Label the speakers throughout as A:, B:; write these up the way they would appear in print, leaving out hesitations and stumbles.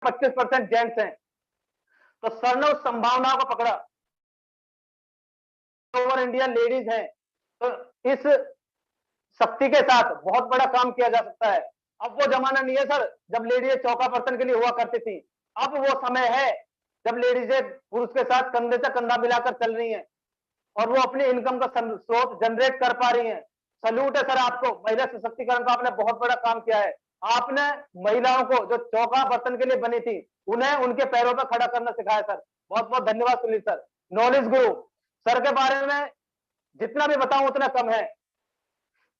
A: 25% gents हैं। तो sir ने उस संभावना को पकड़ा, ओवर इंडिया लेडीज हैं, तो इस शक्ति के साथ बहुत बड़ा काम किया जा सकता है। अब वो जमाना नहीं है सर जब लेडीज चौका बर्तन के लिए हुआ करती थी। अब वो समय है जब लेडीजें पुरुष के साथ कंधे से कंधा मिलाकर चल रही हैं और वो अपनी इनकम का स्रोत जनरेट कर पा रही हैं। सल्यूट है सर आपको, महिला सशक्तिकरण का आपने बहुत बड़ा काम किया है। आपने महिलाओं को जो चौका बर्तन के लिए बनी थी उन्हें उनके पैरों पर खड़ा करना सिखाया सर, बहुत बहुत धन्यवाद सुनील सर। नॉलेज गुरु सर के बारे में जितना भी बताऊं उतना कम है,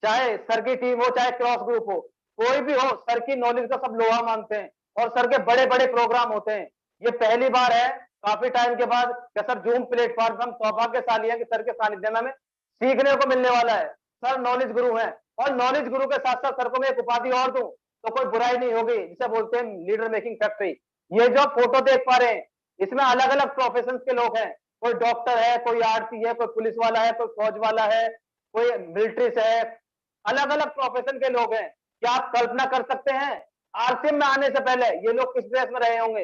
A: चाहे सर की टीम हो चाहे क्रॉस ग्रुप हो, कोई भी हो, सर की नॉलेज का सब लोहा मानते हैं और सर के बड़े बड़े प्रोग्राम होते हैं। ये पहली बार है काफी टाइम के बाद कि सर जूम प्लेटफॉर्म हम सौभाग्यशाली हैं कि सर के सानिध्य में हमें सीखने को मिलने वाला है। सर नॉलेज गुरु हैं और नॉलेज गुरु के साथ साथ सर को मैं एक उपाधि और दूं तो कोई बुराई नहीं होगी, जिसे बोलते हैं लीडर मेकिंग फैक्ट्री। ये जो फोटो देख पा रहे हैं इसमें अलग अलग प्रोफेशन के लोग हैं, कोई डॉक्टर है, कोई आरती है, कोई पुलिस वाला है, कोई फौज वाला है, कोई मिलिट्री से है, अलग अलग प्रोफेशन के लोग हैं। क्या आप कल्पना कर सकते हैं आरसीएम में आने से पहले ये लोग किस ड्रेस में रहे होंगे?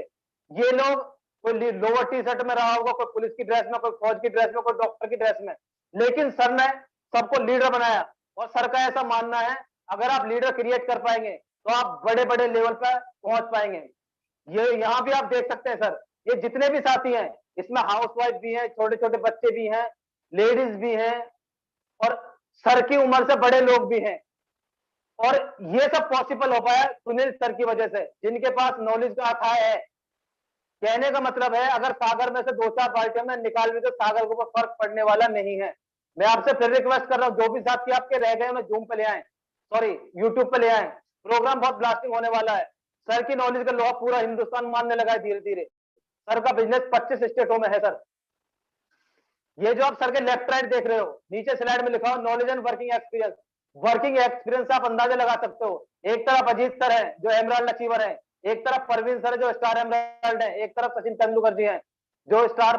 A: ये लोग कोई लोअर टी शर्ट में रहा होगा, कोई पुलिस की ड्रेस में, कोई फौज की ड्रेस में, कोई डॉक्टर की ड्रेस में, लेकिन सर ने सबको लीडर बनाया। और सर का ऐसा मानना है अगर आप लीडर क्रिएट कर पाएंगे तो आप बड़े बड़े लेवल पर पहुंच पाएंगे। ये यहाँ भी आप देख सकते हैं सर, ये जितने भी साथी हैं इसमें हाउसवाइफ भी हैं, छोटे छोटे बच्चे भी हैं, लेडीज भी हैं और सर की उम्र से बड़े लोग भी हैं। और ये सब पॉसिबल हो पाया सुनील सर की वजह से, जिनके पास नॉलेज का अथाह है। कहने का मतलब है अगर सागर में से 2-4 बाल्टियों में निकाल भी तो सागर के ऊपर फर्क पड़ने वाला नहीं है। मैं आपसे फिर रिक्वेस्ट कर रहा हूं जो भी साथी आपके रह गए उन्हें जूम पे ले आए, सॉरी यूट्यूब पे ले आए, प्रोग्राम बहुत ब्लास्टिंग होने वाला है। सर की नॉलेज का लोहा पूरा हिंदुस्तान मानने लगा है धीरे धीरे। सर का बिजनेस 25 स्टेटों में है सर। ये जो आप सर के लेफ्ट राइट देख रहे हो नीचे स्लाइड में लिखा हो knowledge and working experience. Working experience आप अंदाजा लगा सकते हो, एक तरफ अजीत सर है जो एमराल्ड अचीवर है, एक तरफ परवीन सर जो स्टार एमराल्ड है, एक तरफ सचिन तेंदुलकर जी हैं जो स्टार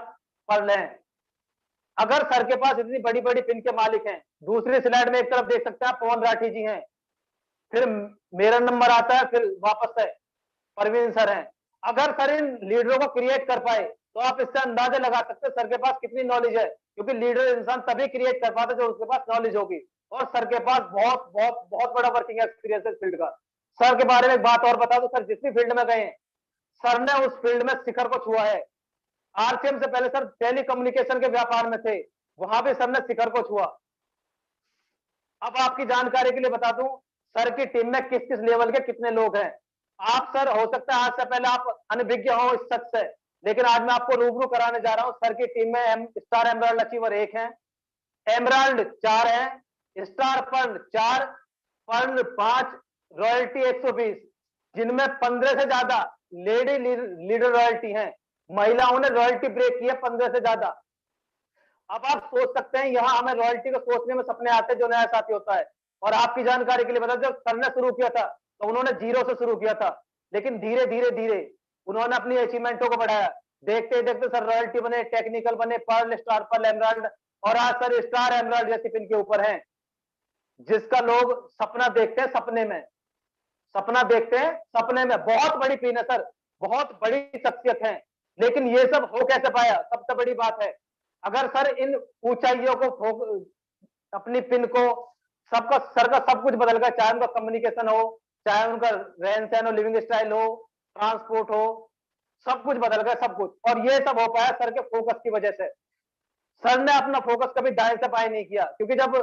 A: पर्ल हैं। अगर सर के पास इतनी बड़ी बड़ी पिन के मालिक हैं, दूसरी स्लाइड में एक तरफ देख सकते हैं आप पवन राठी जी हैं, फिर मेरा नंबर आता है, फिर वापस से परवीन सर हैं। अगर सर इन लीडरों को क्रिएट कर पाए तो आप इससे अंदाजा लगा सकते हैं सर के पास कितनी नॉलेज है, क्योंकि लीडर इंसान तभी क्रिएट कर पाता है जब उसके पास नॉलेज होगी। और सर के पास बहुत बहुत बहुत बड़ा वर्किंग एक्सपीरियंस है फील्ड का। सर के बारे में एक बात और बता दो, सर जिस भी फील्ड में गए सर ने उस फील्ड में शिखर को छुआ है। आरसीएम से पहले सर टेली कम्युनिकेशन के व्यापार में थे, वहां भी सर ने शिखर को छुआ। अब आपकी जानकारी के लिए बता दूं सर की टीम में किस किस लेवल के कितने लोग हैं। आप सर हो सकता है आज से पहले आप अनभिज्ञ हो इस सच से, लेकिन आज मैं आपको रूबरू कराने जा रहा हूं। सर की टीम में स्टार एमराल्ड अचीवर 1 है, एमराल्ड 4 है, स्टार पर्ल 4, पर्ल 5, रॉयल्टी 120, जिनमें 15 से ज्यादा लेडी लीडर रॉयल्टी हैं। महिलाओं ने रॉयल्टी ब्रेक की है 15 से ज्यादा। अब आप सोच सकते हैं यहाँ हमें रॉयल्टी को सोचने में सपने आते हैं जो नया साथी होता है। और आपकी जानकारी के लिए बता जब सर ने शुरू किया था तो उन्होंने 0 से शुरू किया था, लेकिन धीरे धीरे धीरे उन्होंने अपनी अचीवमेंटों को बढ़ाया। देखते देखते सर रॉयल्टी बने, टेक्निकल बने, पर्ल, स्टार पर्ल, एमराल्ड, और आज सर स्टार एमराल्ड जैसी पिन के ऊपर हैं, जिसका लोग सपना देखते हैं सपने में, सपना देखते हैं सपने में। बहुत बड़ी पिन है सर, बहुत बड़ी शख्सियत है, लेकिन ये सब हो कैसे पाया सबसे बड़ी बात है। अगर सर इन ऊंचाइयों को अपनी पिन को सबका सर का सब कुछ बदल गया, चाहे उनका कम्युनिकेशन हो, चाहे उनका रहन सहन हो, लिविंग स्टाइल हो, ट्रांसपोर्ट हो, सब कुछ बदल गया सब कुछ। और ये सब हो पाया सर के फोकस की वजह से। सर ने अपना फोकस कभी दाएं से बाएं नहीं किया, क्योंकि जब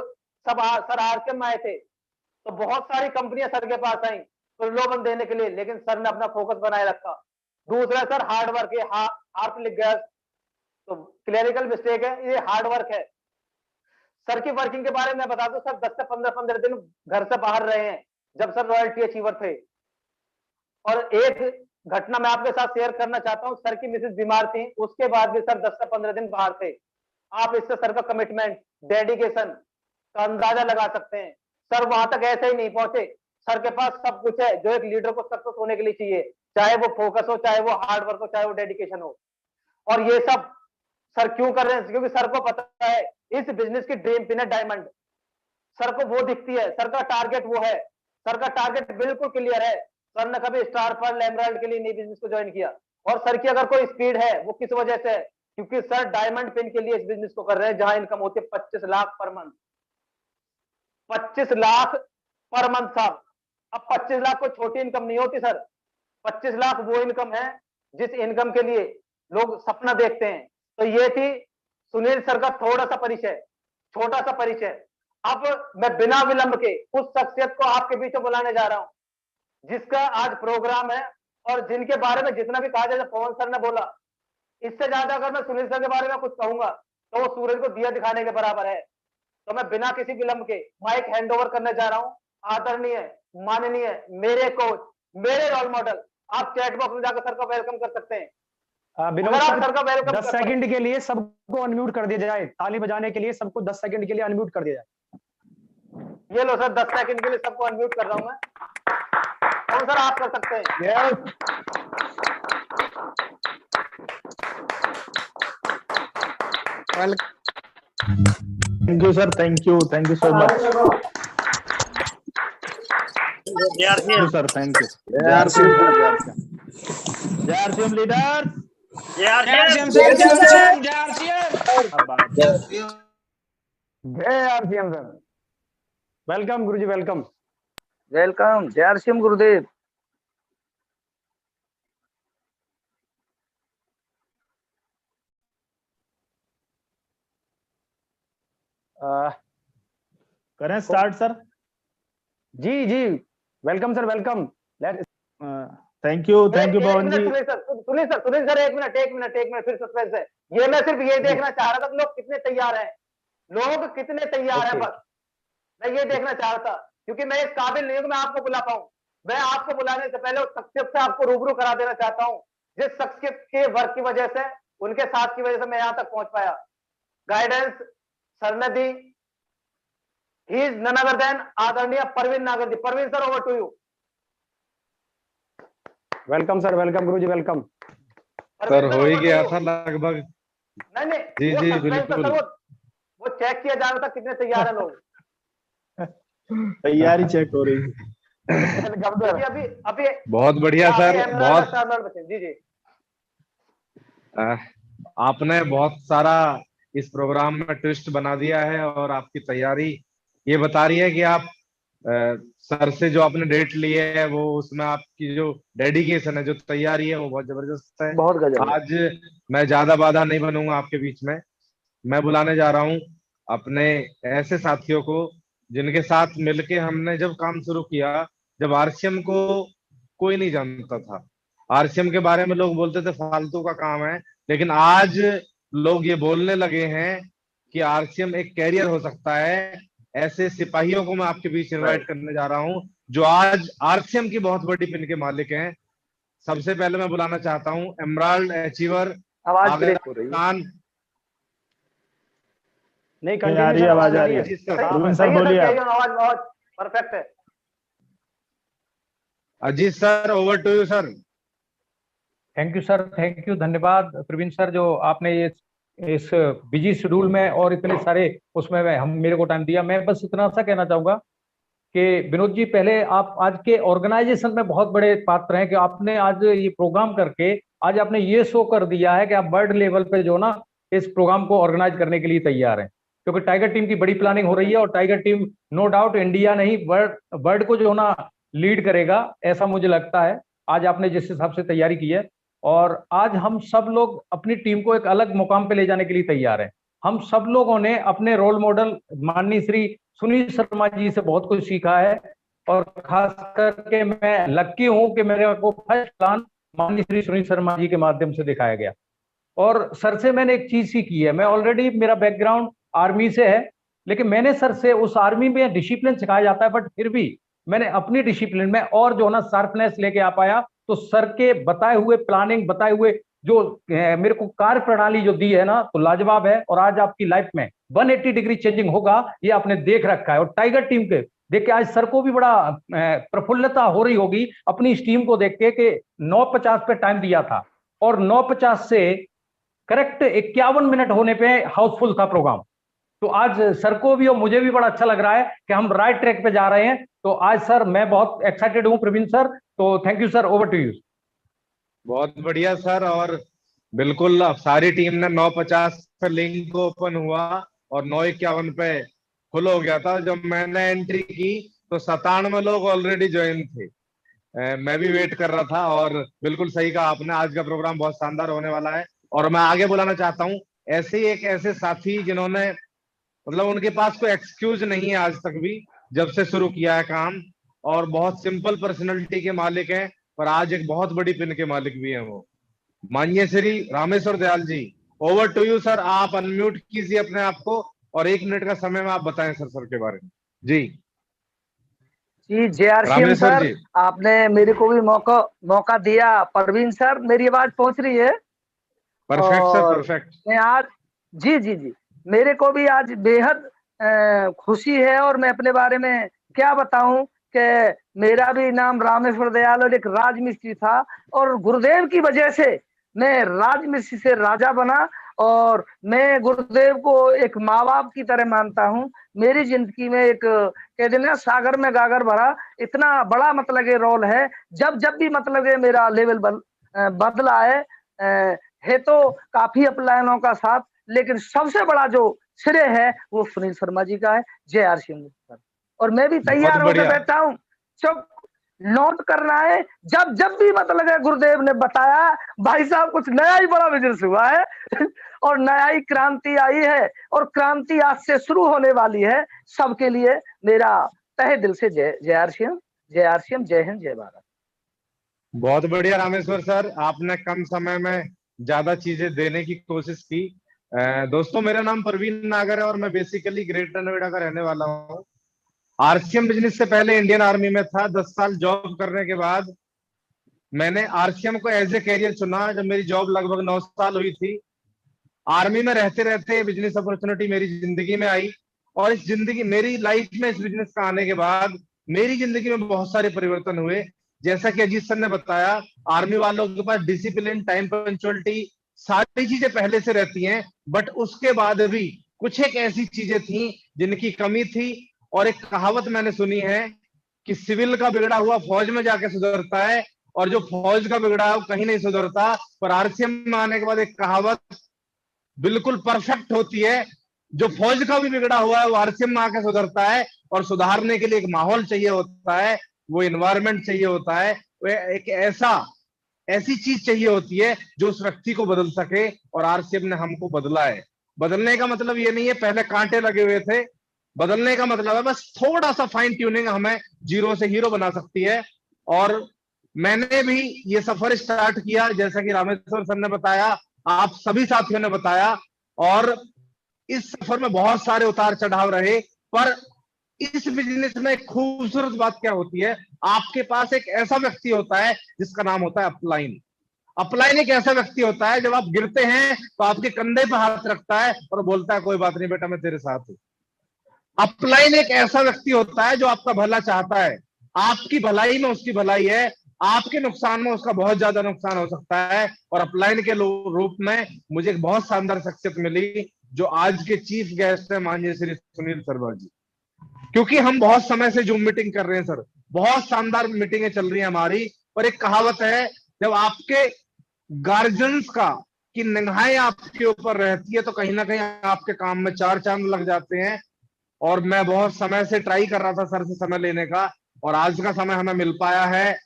A: सर आरसीएम में आए थे तो बहुत सारी कंपनियां सर के पास आई प्रलोभन देने के लिए, लेकिन सर ने अपना फोकस बनाए रखा। दूसरा सर हार्ड वर्क है, हार्ट लिख गया तो क्लेरिकल मिस्टेक है, ये हार्ड वर्क है। सर की वर्किंग के बारे में बता दो सर 10 से 15 दिन घर से बाहर रहे हैं जब सर रॉयल्टी अचीवर थे। और एक घटना मैं आपके साथ शेयर करना चाहता हूं, सर की मिसेज बीमार थी, उसके बाद भी सर 10 से 15 दिन बाहर थे। आप इससे सर का कमिटमेंट, डेडिकेशन का अंदाजा लगा सकते हैं। सर वहां तक ऐसे ही नहीं पहुंचे, सर के पास सब कुछ है जो एक लीडर को सक्सेस होने के लिए चाहिए, चाहे वो फोकस हो, चाहे वो हार्ड वर्क हो, चाहे वो डेडिकेशन हो। और ये सब सर क्यों कर रहे हैं? क्योंकि सर को पता है इस बिजनेस की ड्रीम पिन है डायमंड। सर को वो दिखती है, सर का टारगेट वो है, सर का टारगेट बिल्कुल क्लियर है। सर ने कभी स्टार पर एमराल्ड के लिए नहीं बिजनेस को ज्वाइन किया। और सर की अगर कोई स्पीड है वो किस वजह से है, क्योंकि सर डायमंड पिन के लिए इस बिजनेस को कर रहे हैं, जहां इनकम होती है 25 lakh per month. 25 lakh per month साहब। अब 25 लाख कोई छोटी इनकम नहीं होती सर। 25 लाख वो इनकम है जिस इनकम के लिए लोग सपना देखते हैं। तो ये थी सुनील सर का थोड़ा सा परिचय, छोटा सा परिचय। अब मैं बिना विलंब के उस शख्सियत को आपके बीच में बुलाने जा रहा हूं जिसका आज प्रोग्राम है, और जिनके बारे में जितना भी कहा जाए, पवन सर ने बोला, इससे ज्यादा अगर मैं सुनील सर के बारे में कुछ कहूंगा तो वो सूरज को दिया दिखाने के बराबर है। तो मैं बिना किसी विलंब के माइक हैंड ओवर करने जा रहा हूं आदरणीय, माननीय, मेरे कोच, मेरे रोल मॉडल। आप चैट बॉक्स में जाकर सर का वेलकम कर सकते हैं।
B: विनोद सर का वेलकम 10 सेकंड के लिए सबको अनम्यूट कर दिया जाए। ताली बजाने के लिए सबको 10 सेकंड के लिए अनम्यूट कर दिया जाए।
A: ये लो सर, 10 सेकंड के लिए सबको अनम्यूट कर रहा हूं मैं। कौन सर आप कर सकते हैं?
C: Thank you sir, thank you so much sir, thank you. जय आरसीएम लीडर,
B: जय RCM sir. Welcome guruji, welcome.
D: Welcome, जय आरसीएम गुरुदेव।
C: करें स्टार्ट सर?
B: जी जी, welcome sir, welcome.
C: Thank you Pawan ji.
A: Sunil sir एक मिनट, फिर सस्पेंस है। ये मैं सिर्फ ये देखना चाह रहा था कि लोग कितने तैयार हैं, लोग कितने तैयार हैं, बस मैं ये देखना चाह रहा था, क्योंकि मैं इस काबिल नहीं हूं कि मैं आपको बुला पाऊं। मैं आपको बुलाने से पहले उस शख्सियत से आपको रूबरू करा देना चाहता हूं जिस शख्सियत के वर्क की वजह से, उनके साथ की वजह से मैं यहां तक पहुंच पाया। गाइडेंस सर ने दी। He is none other than आदरणीय Parveen Nagar ji. Parveen sir, over to you.
B: Welcome sir, welcome guruji, welcome.
E: Sir हो ही गया था लगभग।
A: नहीं
E: जी बिल्कुल।
A: वो चेक किया जा रहा था कितने तैयार है लोग।
C: तैयारी चेक हो रही
A: है अभी
E: बहुत बढ़िया सर, बहुत
A: जी जी।
E: आपने बहुत सारा इस प्रोग्राम में ट्विस्ट बना दिया है, और आपकी तैयारी ये बता रही है कि आप सर से जो आपने डेट ली है वो, उसमें आपकी जो डेडिकेशन है, जो तैयारी है, वो बहुत जबरदस्त है।
D: बहुत गजब।
E: आज मैं ज्यादा बाधा नहीं बनूंगा आपके बीच में। मैं बुलाने जा रहा हूँ अपने ऐसे साथियों को जिनके साथ मिलके हमने जब काम शुरू किया, जब आरसीएम को कोई नहीं जानता था, आरसीएम के बारे में लोग बोलते थे फालतू का काम है, लेकिन आज लोग ये बोलने लगे हैं कि आरसीएम एक कैरियर हो सकता है। ऐसे सिपाहियों को मैं आपके बीच इनवाइट करने जा रहा हूं जो आज आरसीएम की बहुत बड़ी पिन के मालिक हैं। सबसे पहले मैं बुलाना चाहता हूं एमराल्ड अचीवर।
D: आवाज ब्रेक हो रही है।
B: नहीं,
C: आ रही है, आवाज आ रही है। सर बोलिए।
A: आवाज परफेक्ट है।
E: Ajit sir, over to you sir.
F: Thank you sir, thank you, धन्यवाद प्रवीण सर, जो आपने ये इस बिजी शेड्यूल में और इतने सारे उसमें हम मेरे को टाइम दिया। मैं बस इतना सा कहना चाहूंगा कि विनोद जी, पहले आप आज के ऑर्गेनाइजेशन में बहुत बड़े पात्र हैं कि आपने आज ये प्रोग्राम करके आज आपने ये शो कर दिया है कि आप वर्ल्ड लेवल पे जो ना इस प्रोग्राम को ऑर्गेनाइज करने के लिए तैयार हैं, क्योंकि टाइगर टीम की बड़ी प्लानिंग हो रही है और tiger team no doubt India नहीं वर्ल्ड को जो ना लीड करेगा, ऐसा मुझे लगता है। आज आपने जिस हिसाब से तैयारी की है, और आज हम सब लोग अपनी टीम को एक अलग मुकाम पे ले जाने के लिए तैयार हैं। हम सब लोगों ने अपने रोल मॉडल माननीय श्री सुनील शर्मा जी से बहुत कुछ सीखा है, और खास करके मैं लक्की हूं कि मेरे को फर्स्ट प्लान माननीय श्री सुनील शर्मा जी के माध्यम से दिखाया गया। और सर से मैंने एक चीज सीखी है, मैं ऑलरेडी मेरा बैकग्राउंड आर्मी से है, लेकिन मैंने सर से उस आर्मी में डिसिप्लिन सिखाया जाता है, बट फिर भी मैंने अपनी डिसिप्लिन में और जो ना शार्पनेस लेके आ पाया। तो सर के बताए हुए प्लानिंग, बताए हुए जो मेरे को कार्य प्रणाली जो दी है ना, तो लाजवाब है। और आज आपकी लाइफ में 180 डिग्री चेंजिंग होगा, ये आपने देख रखा है। और टाइगर टीम के देख के आज सर को भी बड़ा प्रफुल्लता हो रही होगी अपनी इस टीम को देख के कि 9:50 पे टाइम दिया था और 9:50 से करेक्ट 51 मिनट होने पे हाउसफुल था प्रोग्राम। तो आज सर को भी और मुझे भी बड़ा अच्छा लग रहा है कि हम राइट ट्रैक पे जा रहे हैं। तो आज सर मैं बहुत एक्साइटेड हूं प्रवीण सर, तो thank you sir, over to you.
E: बहुत बढ़िया सर। और बिल्कुल अब सारी टीम ने 9:50 पे लिंक ओपन हुआ और 9:51 पे फुल हो गया था। जब मैंने एंट्री की तो 97 लोग ऑलरेडी ज्वाइन थे। मैं भी वेट कर रहा था और बिल्कुल सही कहा आपने, आज का प्रोग्राम बहुत शानदार होने वाला है। और मैं आगे बुलाना चाहता हूँ ऐसे ही एक ऐसे साथी जिन्होंने मतलब उनके पास कोई एक्सक्यूज नहीं है आज तक भी, जब से शुरू किया है काम, और बहुत सिंपल पर्सनैलिटी के मालिक हैं, पर आज एक बहुत बड़ी पिन के मालिक भी हैं। वो माननीय Shri Rameshwar Dayal ji, over to you sir. आप अनम्यूट कीजिए अपने आप को और 1 मिनट का समय में आप बताएं सर के बारे में। जी
D: जी जेआरसीएम
E: रामेश्वर
D: सर,
E: जी।
D: आपने मेरे को भी मौका दिया। परवीन सर, मेरी आवाज पहुंच रही है?
E: परफेक्ट सर,
D: और
E: परफेक्ट।
D: मैं आज जी मेरे को भी आज बेहद खुशी है। और मैं अपने बारे में क्या बताऊं कि मेरा भी नाम रामेश्वर दयाल और एक राजमिस्त्री था, और गुरुदेव की वजह से मैं राजमिस्त्री से राजा बना। और मैं गुरुदेव को एक माँ बाप की तरह मानता हूं। मेरी जिंदगी में एक कहते ना सागर में गागर भरा, इतना बड़ा मतलब ये रोल है। जब जब भी मतलब ये मेरा लेवल बदला है तो काफी अपलायनों का साथ, लेकिन सबसे बड़ा जो श्रेय है वो सुनील शर्मा जी का है। जय आर सिंह। और मैं भी
E: बहुत
D: तैयार होकर
E: बढ़िया।
D: बैठा हूँ, चुप नोट करना है। जब जब भी मतलब है गुरुदेव ने बताया भाई साहब कुछ नया ही बड़ा बिजनेस हुआ है और नया ही क्रांति आई है, और क्रांति आज से शुरू होने वाली है सबके लिए। मेरा तहे दिल से जय आर सिंह, जय आर सिंह, जय हिंद, जय भारत।
E: बहुत बढ़िया रामेश्वर सर, आपने कम समय में ज्यादा चीजें देने की कोशिश की। दोस्तों, मेरा नाम परवीन नागर है और मैं बेसिकली ग्रेटर नोएडा का रहने वाला हूँ। आरसीएम बिजनेस से पहले इंडियन आर्मी में था। 10 साल जॉब करने के बाद मैंने आरसीएम को एज ए कैरियर चुना। जब मेरी जॉब लगभग 9 साल हुई थी, आर्मी में रहते रहते बिजनेस अपॉर्चुनिटी मेरी जिंदगी में आई। और इस जिंदगी मेरी लाइफ में इस बिजनेस का आने के बाद मेरी जिंदगी में बहुत सारे परिवर्तन हुए। जैसा कि अजीत सर ने बताया, आर्मी वालों के पास डिसिप्लिन, टाइम पंक्चुअलिटी, सारी चीजें पहले से रहती हैं, बट उसके बाद भी कुछ एक ऐसी चीजें थी जिनकी कमी थी। और एक कहावत मैंने सुनी है कि सिविल का बिगड़ा हुआ फौज में जाके सुधरता है, और जो फौज का बिगड़ा है वो कहीं नहीं सुधरता। पर आरसीएम में आने के बाद एक कहावत बिल्कुल परफेक्ट होती है, जो फौज का भी बिगड़ा हुआ है वो आरसीएम में आके सुधरता है। और सुधारने के लिए एक माहौल चाहिए होता है, वो इन्वायरमेंट चाहिए होता है, वो एक ऐसी चीज चाहिए होती है जो उस व्यक्ति को बदल सके। और आरसीएम ने हमको बदला है। बदलने का मतलब ये नहीं है पहले कांटे लगे हुए थे, बदलने का मतलब है बस थोड़ा सा फाइन ट्यूनिंग हमें जीरो से हीरो बना सकती है। और मैंने भी ये सफर स्टार्ट किया, जैसा कि रामेश्वर सर ने बताया, आप सभी साथियों ने बताया, और इस सफर में बहुत सारे उतार चढ़ाव रहे। पर इस बिजनेस में एक खूबसूरत बात क्या होती है, आपके पास एक ऐसा व्यक्ति होता है जिसका नाम होता है अपलाइन। अपलाइन एक ऐसा व्यक्ति होता है, जब आप गिरते हैं तो आपके कंधे पर हाथ रखता है और बोलता है कोई बात नहीं बेटा, मैं तेरे साथ हूं। अपलाइन एक ऐसा व्यक्ति होता है जो आपका भला चाहता है। आपकी भलाई में उसकी भलाई है, आपके नुकसान में उसका बहुत ज्यादा नुकसान हो सकता है। और अपलाइन के रूप में मुझे एक बहुत शानदार शख्सियत मिली, जो आज के चीफ गेस्ट है माननीय श्री सुनील शर्मा जी। क्योंकि हम बहुत समय से जूम मीटिंग कर रहे हैं सर, बहुत शानदार मीटिंगें चल रही हैं हमारी, पर एक कहावत है, जब आपके गार्जियंस का की निगाहें आपके ऊपर रहती है तो कहीं ना कहीं आपके काम में 4 चांद लग जाते हैं। और मैं बहुत समय से ट्राई कर रहा था सर से समय लेने का, और आज का समय हमें मिल पाया है।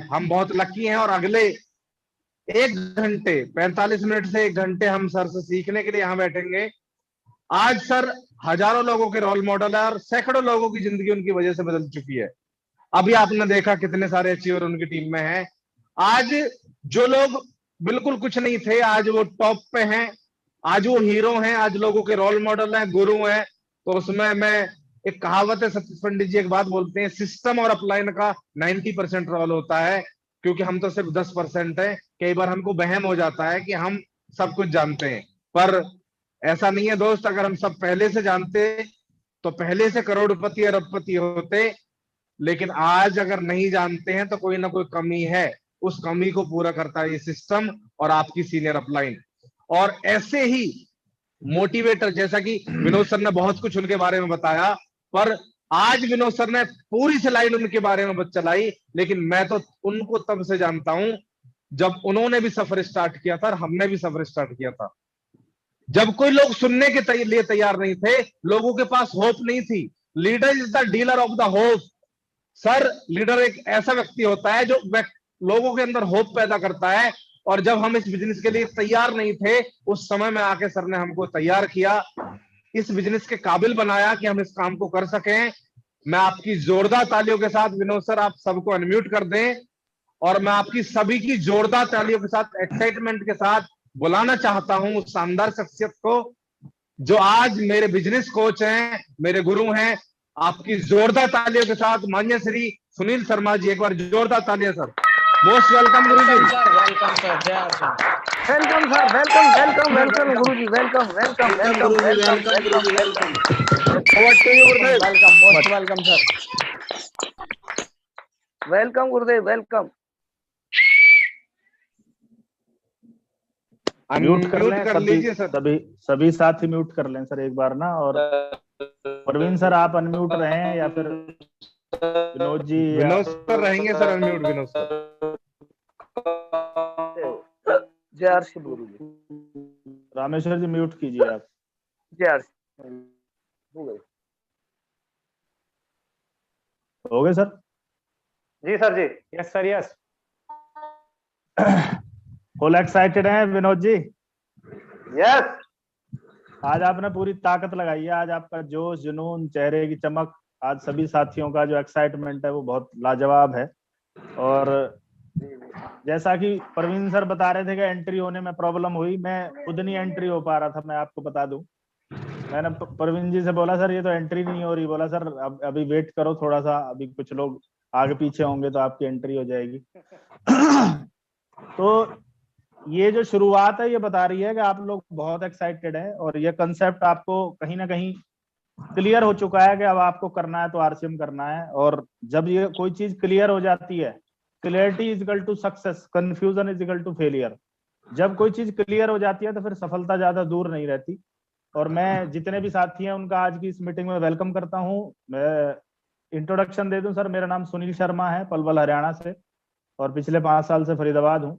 E: हम बहुत लकी हैं। और अगले 1 घंटे 45 मिनट से 1 घंटे हम सर से सीखने के लिए यहाँ बैठेंगे। आज सर हजारों लोगों के रोल मॉडल है और सैकड़ों लोगों की जिंदगी उनकी वजह से बदल चुकी है। अभी आपने देखा कितने सारे अचीवर उनकी टीम में हैं। आज जो लोग बिल्कुल कुछ नहीं थे, आज वो टॉप पे हैं, आज वो हीरो हैं, आज लोगों के रोल मॉडल हैं, गुरु हैं। तो उसमें मैं एक कहावत है, सतीश पंडित जी एक बात बोलते हैं, सिस्टम और अपलाइन का 90% रोल होता है, क्योंकि हम तो सिर्फ 10% है। कई बार हमको वहम हो जाता है कि हम सब कुछ जानते हैं, पर ऐसा नहीं है दोस्त। अगर हम सब पहले से जानते तो पहले से करोड़पति अरबपति होते, लेकिन आज अगर नहीं जानते हैं तो कोई ना कोई कमी है। उस कमी को पूरा करता है ये सिस्टम और आपकी सीनियर अपलाइन। और ऐसे ही मोटिवेटर, जैसा कि विनोद सर ने बहुत कुछ उनके बारे में बताया, पर आज विनोद सर ने पूरी स्लाइड उनके बारे में चलाई, लेकिन मैं तो उनको तब से जानता हूं जब उन्होंने भी सफर स्टार्ट किया था और हमने भी सफर स्टार्ट किया था। जब कोई लोग सुनने के लिए तैयार नहीं थे, लोगों के पास होप नहीं थी। Leader is the dealer of the hope. Sir, leader एक ऐसा व्यक्ति होता है जो लोगों के अंदर होप पैदा करता है। और जब हम इस बिजनेस के लिए तैयार नहीं थे, उस समय में आके सर ने हमको तैयार किया, इस बिजनेस के काबिल बनाया कि हम इस काम को कर सकें। मैं आपकी जोरदार तालियों के साथ, विनोद सर आप सबको अनम्यूट कर दें, और मैं आपकी सभी की जोरदार तालियों के साथ, एक्साइटमेंट के साथ बुलाना चाहता हूं उस शानदार शख्सियत को जो आज मेरे बिजनेस कोच हैं, मेरे गुरु हैं। आपकी जोरदार तालियों के साथ माननीय श्री सुनील शर्मा जी, एक बार जोरदार तालियां sir. Most welcome guru ji.
D: Welcome sir, welcome welcome guru ji, welcome welcome welcome welcome welcome.
E: Over to you gurudev.
D: Welcome, most welcome sir. Welcome gurudev, welcome.
C: Mute कर लें
E: कर लीजिए सर।
C: सभी साथी म्यूट कर लें सर एक बार ना। और प्रवीण सर आप अनम्यूट रहें या फिर विनोद जी?
E: विनोद सर रहेंगे सर अनम्यूट। विनोद सर।
D: जय आरसी गुरु जी।
C: रामेश्वर जी म्यूट कीजिए आप।
D: जय आरसी।
C: हो गए सर?
A: जी सर जी।
B: Yes sir, yes.
C: Full excited हैं विनोद जी?
A: यस।
C: आज आपने पूरी ताकत लगाई है। आज आपका जोश, जुनून, चेहरे की चमक, आज सभी साथियों का जो एक्साइटमेंट है वो बहुत लाजवाब है। और जैसा कि प्रवीण सर बता रहे थे कि एंट्री होने में प्रॉब्लम हुई, मैं खुद नहीं एंट्री हो पा रहा था। मैं आपको बता दूं, मैंने प्रवीण जी से बोला सर ये तो एंट्री नहीं हो रही। बोला सर अभी वेट करो थोड़ा सा, अभी कुछ लोग आगे पीछे होंगे तो आपकी एंट्री हो जाएगी। तो ये जो शुरुआत है ये बता रही है कि आप लोग बहुत एक्साइटेड हैं और ये कंसेप्ट आपको कहीं ना कहीं क्लियर हो चुका है कि अब आपको करना है तो आरसीएम करना है। और जब ये कोई चीज क्लियर हो जाती है, clarity is equal to success, confusion is equal to failure. जब कोई चीज क्लियर हो जाती है तो फिर सफलता ज्यादा दूर नहीं रहती। और मैं जितने भी साथी हैं उनका आज की इस मीटिंग में वेलकम करता हूं। मैं इंट्रोडक्शन दे दूं सर, मेरा नाम सुनील शर्मा है, पलवल हरियाणा से, और पिछले 5 साल से फरीदाबाद हूं।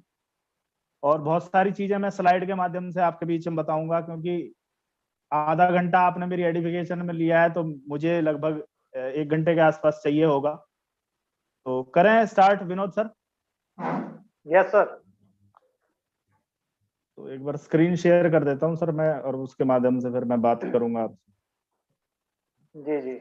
C: और बहुत सारी चीजें मैं स्लाइड के माध्यम से आपके बीच में बताऊंगा, क्योंकि आधा घंटा आपने मेरी एडिफिकेशन में लिया है तो मुझे लगभग 1 घंटे के आसपास चाहिए होगा। तो करें start Vinod sir?
A: Yes sir.
C: तो एक बार स्क्रीन शेयर कर देता हूं सर मैं, और उसके माध्यम से फिर मैं बात करूंगा आपसे।
A: जी जी।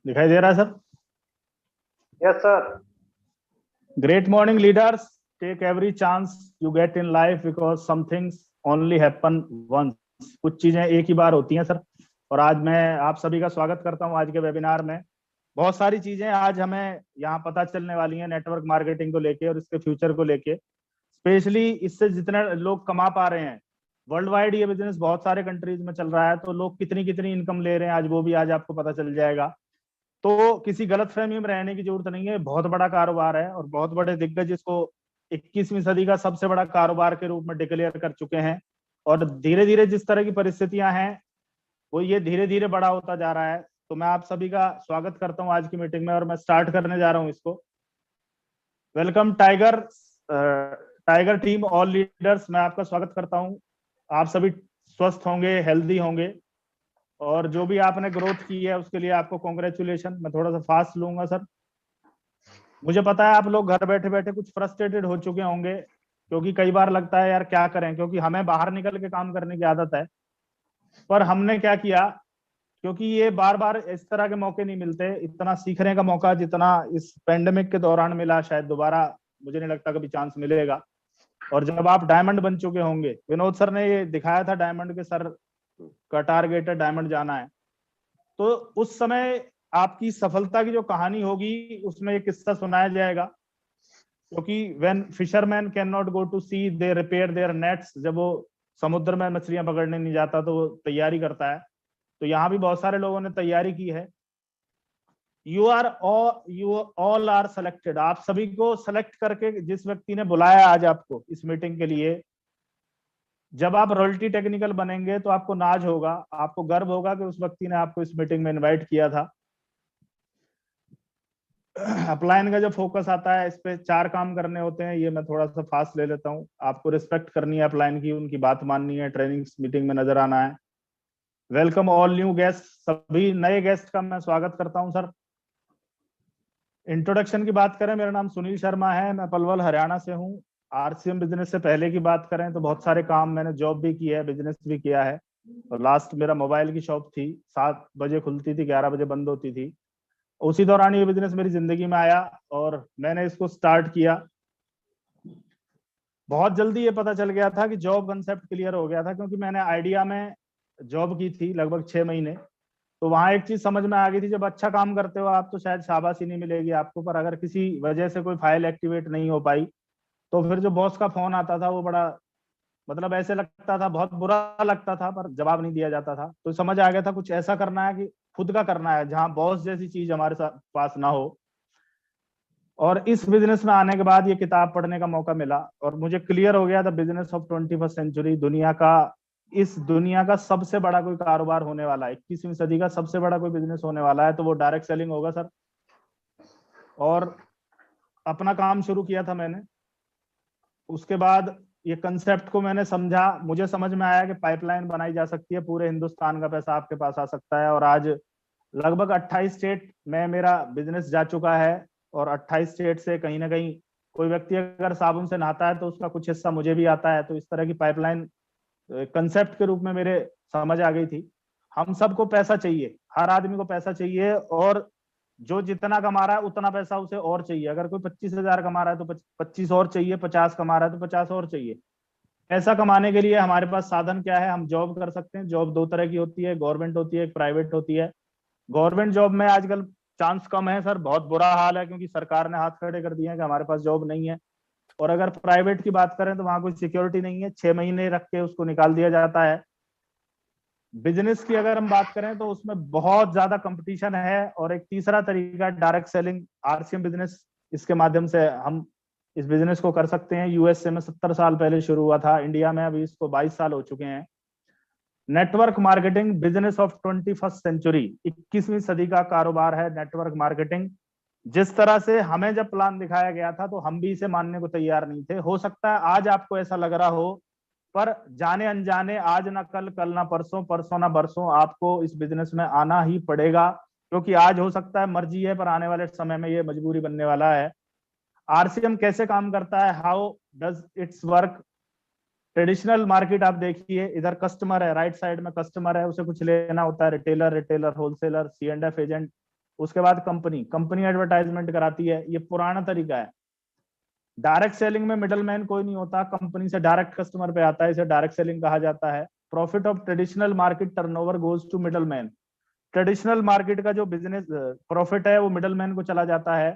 C: दिखाई दे रहा है sir?
A: Yes sir.
C: Great morning leaders, take every chance you get in life because some things only happen once. कुछ चीजें एक ही बार होती हैं सर। और आज मैं आप सभी का स्वागत करता हूं आज के वेबिनार में। बहुत सारी चीजें आज हमें यहाँ पता चलने वाली हैं नेटवर्क मार्केटिंग को लेके और इसके फ्यूचर को लेके। स्पेशली इससे जितने लोग कमा पा रहे हैं, वर्ल्ड वाइड ये बिजनेस बहुत सारे कंट्रीज में चल रहा है, तो लोग कितनी कितनी इनकम ले रहे हैं आज वो भी आज आपको पता चल जाएगा। तो किसी गलतफहमी में रहने की जरूरत नहीं है। बहुत बड़ा कारोबार है और बहुत बड़े दिग्गज इसको 21वीं सदी का सबसे बड़ा कारोबार के रूप में डिक्लेयर कर चुके हैं। और धीरे धीरे जिस तरह की परिस्थितियां हैं वो ये धीरे धीरे बड़ा होता जा रहा है। तो मैं आप सभी का स्वागत करता हूं आज की मीटिंग में और मैं स्टार्ट करने जा रहा हूं इसको। Welcome tiger team, all leaders, मैं आपका स्वागत करता हूं। आप सभी स्वस्थ होंगे, हेल्दी होंगे, और जो भी आपने ग्रोथ की है उसके लिए आपको कॉन्ग्रेचुलेशन। मैं थोड़ा सा फास्ट लूंगा सर। मुझे पता है आप लोग घर बैठे बैठे कुछ फ्रस्ट्रेटेड हो चुके होंगे, क्योंकि कई बार लगता है यार क्या करें, क्योंकि हमें बाहर निकल के काम करने की आदत है। पर हमने क्या किया, क्योंकि ये बार बार इस तरह के मौके नहीं मिलते, इतना सीखने का मौका जितना इस पेंडेमिक के दौरान मिला शायद दोबारा मुझे नहीं लगता कभी चांस मिलेगा। और जब आप डायमंड बन चुके होंगे, विनोद सर ने ये दिखाया था डायमंड के सर का टारगेट है डायमंड जाना है, तो उस समय आपकी सफलता की जो कहानी होगी उसमें एक किस्सा सुनाया जाएगा, क्योंकि when fisherman can not go to sea they repair their nets, जब वो समुद्र में मछलियां पकड़ने नहीं जाता तो वो तैयारी करता है। तो यहाँ भी बहुत सारे लोगों ने तैयारी की है। यू ऑल आर सेलेक्टेड, आप सभी को सेलेक्ट करके जिस व्यक्ति ने बुलाया आज आपको इस मीटिंग के लिए, जब आप रॉयल्टी टेक्निकल बनेंगे तो आपको नाज होगा, आपको गर्व होगा कि उस व्यक्ति ने आपको इस मीटिंग में इनवाइट किया था। अपलाइन का जो फोकस आता है, इस पे 4 काम करने होते हैं, ये मैं थोड़ा सा फास्ट ले लेता हूँ। आपको रिस्पेक्ट करनी है अपलाइन की, उनकी बात माननी है, ट्रेनिंग मीटिंग में नजर आना है। वेलकम ऑल न्यू गेस्ट, सभी नए गेस्ट का मैं स्वागत करता हूं सर। इंट्रोडक्शन की बात करें, मेरा नाम सुनील शर्मा है, मैं पलवल हरियाणा से हूं। आरसीएम बिजनेस से पहले की बात करें तो बहुत सारे काम मैंने, जॉब भी की है, बिजनेस भी किया है। और लास्ट मेरा मोबाइल की शॉप थी, 7 बजे खुलती थी, 11 बजे बंद होती थी। उसी दौरान ये बिजनेस मेरी जिंदगी में आया और मैंने इसको स्टार्ट किया। बहुत जल्दी ये पता चल गया था कि जॉब कंसेप्ट क्लियर हो गया था, क्योंकि मैंने आइडिया में जॉब की थी लगभग 6 महीने। तो वहां एक चीज समझ में आ गई थी, जब अच्छा काम करते हो आप तो शायद शाबाशी नहीं मिलेगी आपको, पर अगर किसी वजह से कोई फाइल एक्टिवेट नहीं हो पाई तो फिर जो बॉस का फोन आता था वो बड़ा, मतलब ऐसे लगता था, बहुत बुरा लगता था, पर जवाब नहीं दिया जाता था। तो समझ आ गया था कुछ ऐसा करना है कि खुद का करना है, जहां बॉस जैसी चीज हमारे साथ पास ना हो। और इस बिजनेस में आने के बाद ये किताब पढ़ने का मौका मिला और मुझे क्लियर हो गया था बिजनेस ऑफ 21st सेंचुरी, दुनिया का, इस दुनिया का सबसे बड़ा कोई कारोबार होने वाला है, 21वीं सदी का सबसे बड़ा कोई बिजनेस होने वाला है, तो वो डायरेक्ट सेलिंग होगा सर। और अपना काम शुरू किया था मैंने। उसके बाद ये कंसेप्ट को मैंने समझा, मुझे समझ में आया कि पाइपलाइन बनाई जा सकती है, पूरे हिंदुस्तान का पैसा आपके पास आ सकता है। और आज लगभग 28 स्टेट में मेरा बिजनेस जा चुका है और 28 स्टेट से कहीं ना कहीं कोई व्यक्ति अगर साबुन से नहाता है तो उसका कुछ हिस्सा मुझे भी आता है। तो इस तरह की पाइपलाइन कंसेप्ट के रूप में मेरे समझ आ गई थी। हम सबको पैसा चाहिए, हर आदमी को पैसा चाहिए, और जो जितना कमा रहा है उतना पैसा उसे और चाहिए। अगर कोई 25,000 कमा रहा है तो 25 और चाहिए, 50 कमा रहा है तो 50 और चाहिए। पैसा कमाने के लिए हमारे पास साधन क्या है, हम जॉब कर सकते हैं। जॉब 2 तरह की होती है, गवर्नमेंट होती है, एक प्राइवेट होती है। गवर्नमेंट जॉब में आजकल चांस कम है सर, बहुत बुरा हाल है, क्योंकि सरकार ने हाथ खड़े कर दिए हैं कि हमारे पास जॉब नहीं है। और अगर प्राइवेट की बात करें तो वहां कोई सिक्योरिटी नहीं है, 6 महीने रख के उसको निकाल दिया जाता है। बिजनेस की अगर हम बात करें तो उसमें बहुत ज्यादा कंपटीशन है। और एक तीसरा तरीका डायरेक्ट सेलिंग, आरसीएम बिजनेस, इसके माध्यम से हम इस बिजनेस को कर सकते हैं। यूएसए में 70 साल पहले शुरू हुआ था, इंडिया में अभी इसको 22 साल हो चुके हैं। Network marketing, business of 21st century, 21वीं सदी का कारोबार है नेटवर्क मार्केटिंग। जिस तरह से हमें जब प्लान दिखाया गया था तो हम भी इसे मानने को तैयार नहीं थे। हो सकता है आज आपको ऐसा लग रहा हो, पर जाने अनजाने, आज ना कल, कल ना परसों, परसों ना बरसों, आपको इस बिजनेस में आना ही पड़ेगा। क्योंकि आज हो सकता है मर्जी है, पर आने वाले समय में ये मजबूरी बनने वाला है। आरसीएम कैसे काम करता है, how does it's work. Traditional market आप देखिए, इधर कस्टमर है, राइट साइड में कस्टमर है, उसे कुछ लेना होता है, रिटेलर, होलसेलर, C&F एजेंट। उसके बाद कंपनी एडवर्टाइजमेंट कराती है, ये पुराना तरीका है। डायरेक्ट सेलिंग में मिडलमैन कोई नहीं होता, कंपनी से डायरेक्ट कस्टमर पे आता है, इसे डायरेक्ट सेलिंग कहा जाता है। Profit of traditional market turnover goes to middleman. Traditional market का जो बिजनेस प्रॉफिट है वो मिडलमैन को चला जाता है,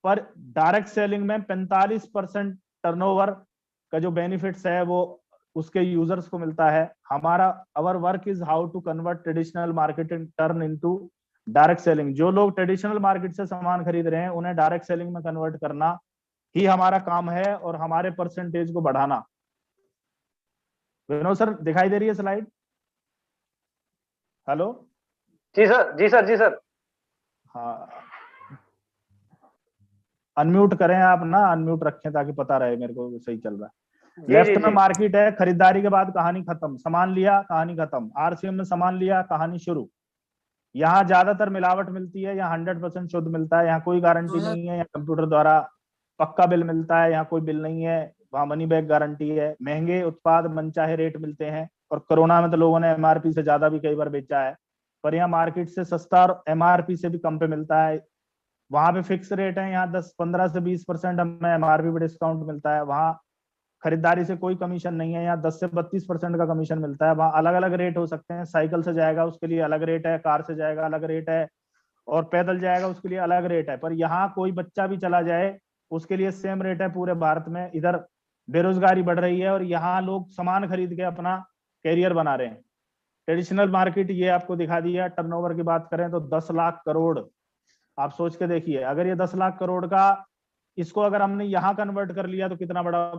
C: पर डायरेक्ट सेलिंग में 45% टर्नओवर का जो बेनिफिट्स है वो उसके यूजर्स को मिलता है। हमारा our work is how to convert traditional market in turn into direct selling. जो लोग ट्रेडिशनल मार्केट से सामान खरीद रहे हैं उन्हें डायरेक्ट सेलिंग में कन्वर्ट करना ही हमारा काम है, और हमारे परसेंटेज को बढ़ाना। विनोद सर, दिखाई दे रही है स्लाइड? हेलो?
A: जी सर, जी सर, जी सर।
C: हाँ, अनम्यूट करें आप ना, अनम्यूट रखें ताकि पता रहे मेरे को सही चल रहा है। लेफ्ट में मार्केट है, खरीदारी के बाद कहानी खत्म, सामान लिया कहानी खत्म। आरसीएम में सामान लिया कहानी शुरू। यहाँ ज्यादातर मिलावट मिलती है, यहाँ 100% शुद्ध मिलता है, यहाँ कोई गारंटी नहीं है, यहाँ कंप्यूटर द्वारा पक्का बिल मिलता है, यहाँ कोई बिल नहीं है, वहाँ मनी बैक गारंटी है। महंगे उत्पाद मनचाहे रेट मिलते हैं, और कोरोना में तो लोगों ने एमआरपी से ज्यादा भी कई बार बेचा है, पर यहाँ मार्केट से सस्ता और एमआरपी से भी कम पे मिलता है। वहां पे फिक्स रेट है, यहाँ 10, 15 से 20% हमें एमआरपी पे डिस्काउंट मिलता है। वहाँ खरीदारी से कोई कमीशन नहीं है, यहाँ 10 से 32% का कमीशन मिलता है। वहाँ अलग अलग रेट हो सकते हैं, साइकिल से जाएगा उसके लिए अलग रेट है, कार से जाएगा अलग रेट है, और पैदल जाएगा उसके लिए अलग रेट है। पर यहाँ कोई बच्चा भी चला जाए उसके लिए सेम रेट है पूरे भारत में। इधर बेरोजगारी बढ़ रही है और यहाँ लोग सामान खरीद के अपना कैरियर बना रहे हैं। ट्रेडिशनल मार्केट ये आपको दिखा दिया। टर्नओवर की बात करें तो 10 लाख करोड़, आप सोच के देखिए, अगर ये 10 लाख करोड़ का, इसको अगर हमने यहाँ कन्वर्ट कर लिया तो कितना बड़ा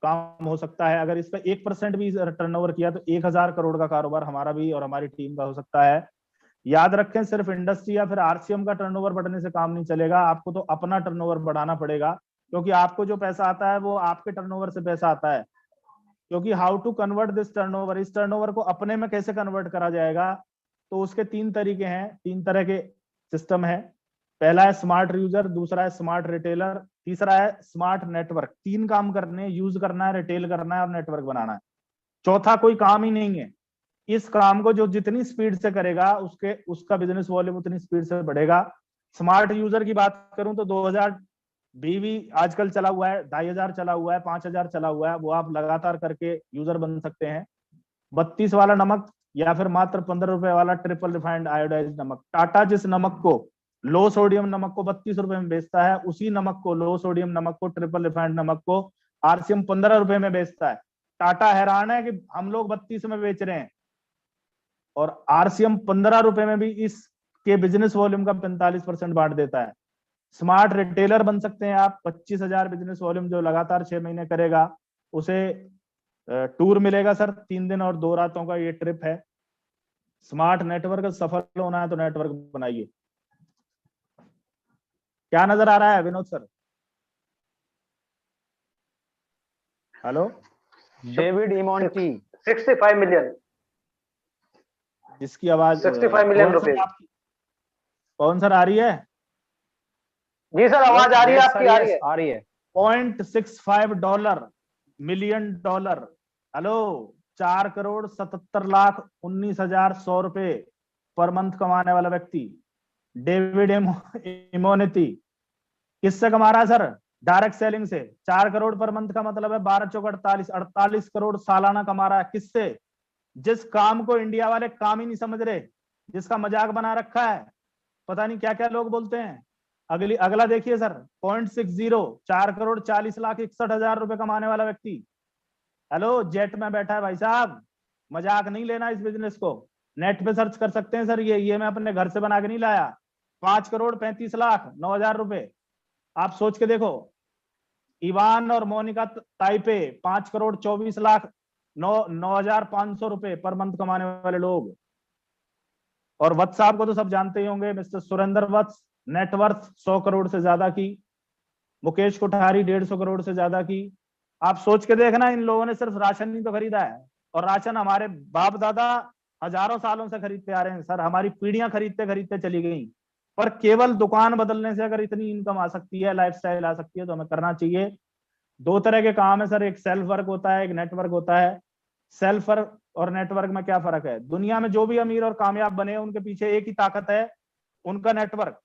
C: काम हो सकता है। अगर इसका 1% भी टर्नओवर किया तो 1000 करोड़ का कारोबार हमारा भी और हमारी टीम का हो सकता है। याद रखें, सिर्फ इंडस्ट्री या फिर आरसीएम का टर्नओवर बढ़ने से काम नहीं चलेगा, आपको तो अपना टर्नओवर बढ़ाना पड़ेगा, क्योंकि आपको जो पैसा आता है वो आपके टर्नओवर से पैसा आता है। क्योंकि how to convert this turnover, इस टर्नओवर को अपने में कैसे कन्वर्ट करा जाएगा, तो उसके 3 तरीके हैं, 3 तरह के सिस्टम है। पहला है स्मार्ट यूजर, दूसरा है स्मार्ट रिटेलर, तीसरा है स्मार्ट नेटवर्क। 3 काम करने, यूज करना है, रिटेल करना है और नेटवर्क बनाना है। चौथा कोई काम ही नहीं है। इस काम को जो जितनी स्पीड से करेगा उसका बिजनेस वॉल्यूम उतनी स्पीड से बढ़ेगा। स्मार्ट यूजर की बात करूं तो 2020 भी आजकल चला हुआ है, 2500 चला हुआ है, 5000 चला हुआ है, वो आप लगातार करके यूजर बन सकते हैं। 32 वाला नमक या फिर मात्र 15 रुपए वाला ट्रिपल रिफाइंड आयोडाइज्ड नमक। टाटा जिस नमक को, लो सोडियम नमक को 32 रुपए में बेचता है, उसी नमक को, लो सोडियम नमक को, ट्रिपल रिफाइंड नमक को आरसीएम 15 रुपए में बेचता है। टाटा हैरान है कि हम लोग 32 में बेच रहे हैं और आरसीएम 15 रुपए में भी इसके बिजनेस वॉल्यूम का 45% बांट देता है। स्मार्ट रिटेलर बन सकते हैं आप। 25,000 बिजनेस वॉल्यूम जो लगातार 6 महीने करेगा उसे टूर मिलेगा सर, 3 दिन और 2 रातों का ये ट्रिप है। स्मार्ट नेटवर्क सफल होना है तो नेटवर्क बनाइए। क्या नजर आ रहा है विनोद सर? हेलो,
B: डेविड इमोंटी
A: 65 मिलियन,
C: इसकी आवाज
A: 65 मिलियन रुपए।
C: कौन सर आ रही है?
A: जी सर, आवाज आ रही है आपकी, आ रही है।
C: $0.65 मिलियन डॉलर। हेलो, 4,77,19,100 रुपए पर मंथ कमाने वाला व्यक्ति डेविड इमोनेटी किससे कमा रहा है सर? डायरेक्ट सेलिंग से। 4 करोड़ पर मंथ का मतलब है 12 चौक 48 करोड़ सालाना कमा रहा है। किससे? जिस काम को इंडिया वाले काम ही नहीं समझ रहे, जिसका मजाक बना रखा है, पता नहीं क्या क्या लोग बोलते हैं। अगला देखिए सर, 0.60, 4,40,61,000 रुपए कमाने वाला व्यक्ति। हेलो, जेट में बैठा है भाई साहब, मजाक नहीं लेना इस बिजनेस को। नेट पे सर्च कर सकते हैं सर, ये मैं अपने घर से बना के नहीं लाया। 5,35,09,000 रुपए। आप सोच के देखो, इवान और मोनिका ताइपे 5,24,09,500 रुपए पर मंथ कमाने वाले लोग। और वत्स आपको तो सब जानते ही होंगे, मिस्टर सुरेंद्र वत्स, नेटवर्थ 100 करोड़ से ज्यादा की। मुकेश कोठारी 150 करोड़ से ज्यादा की। आप सोच के देखना, इन लोगों ने सिर्फ राशन नहीं तो खरीदा है, और राशन हमारे बाप दादा हजारों सालों से खरीदते आ रहे हैं सर, हमारी पीढ़ियां खरीदते खरीदते चली गई। पर केवल दुकान बदलने से अगर इतनी इनकम आ सकती है, लाइफस्टाइल आ सकती है, तो हमें करना चाहिए। 2 तरह के काम है सर, एक सेल्फ वर्क होता है, एक नेटवर्क होता है। सेल्फ वर्क और नेटवर्क में क्या फर्क है? दुनिया में जो भी अमीर और कामयाब बने उनके पीछे एक ही ताकत है, उनका नेटवर्क।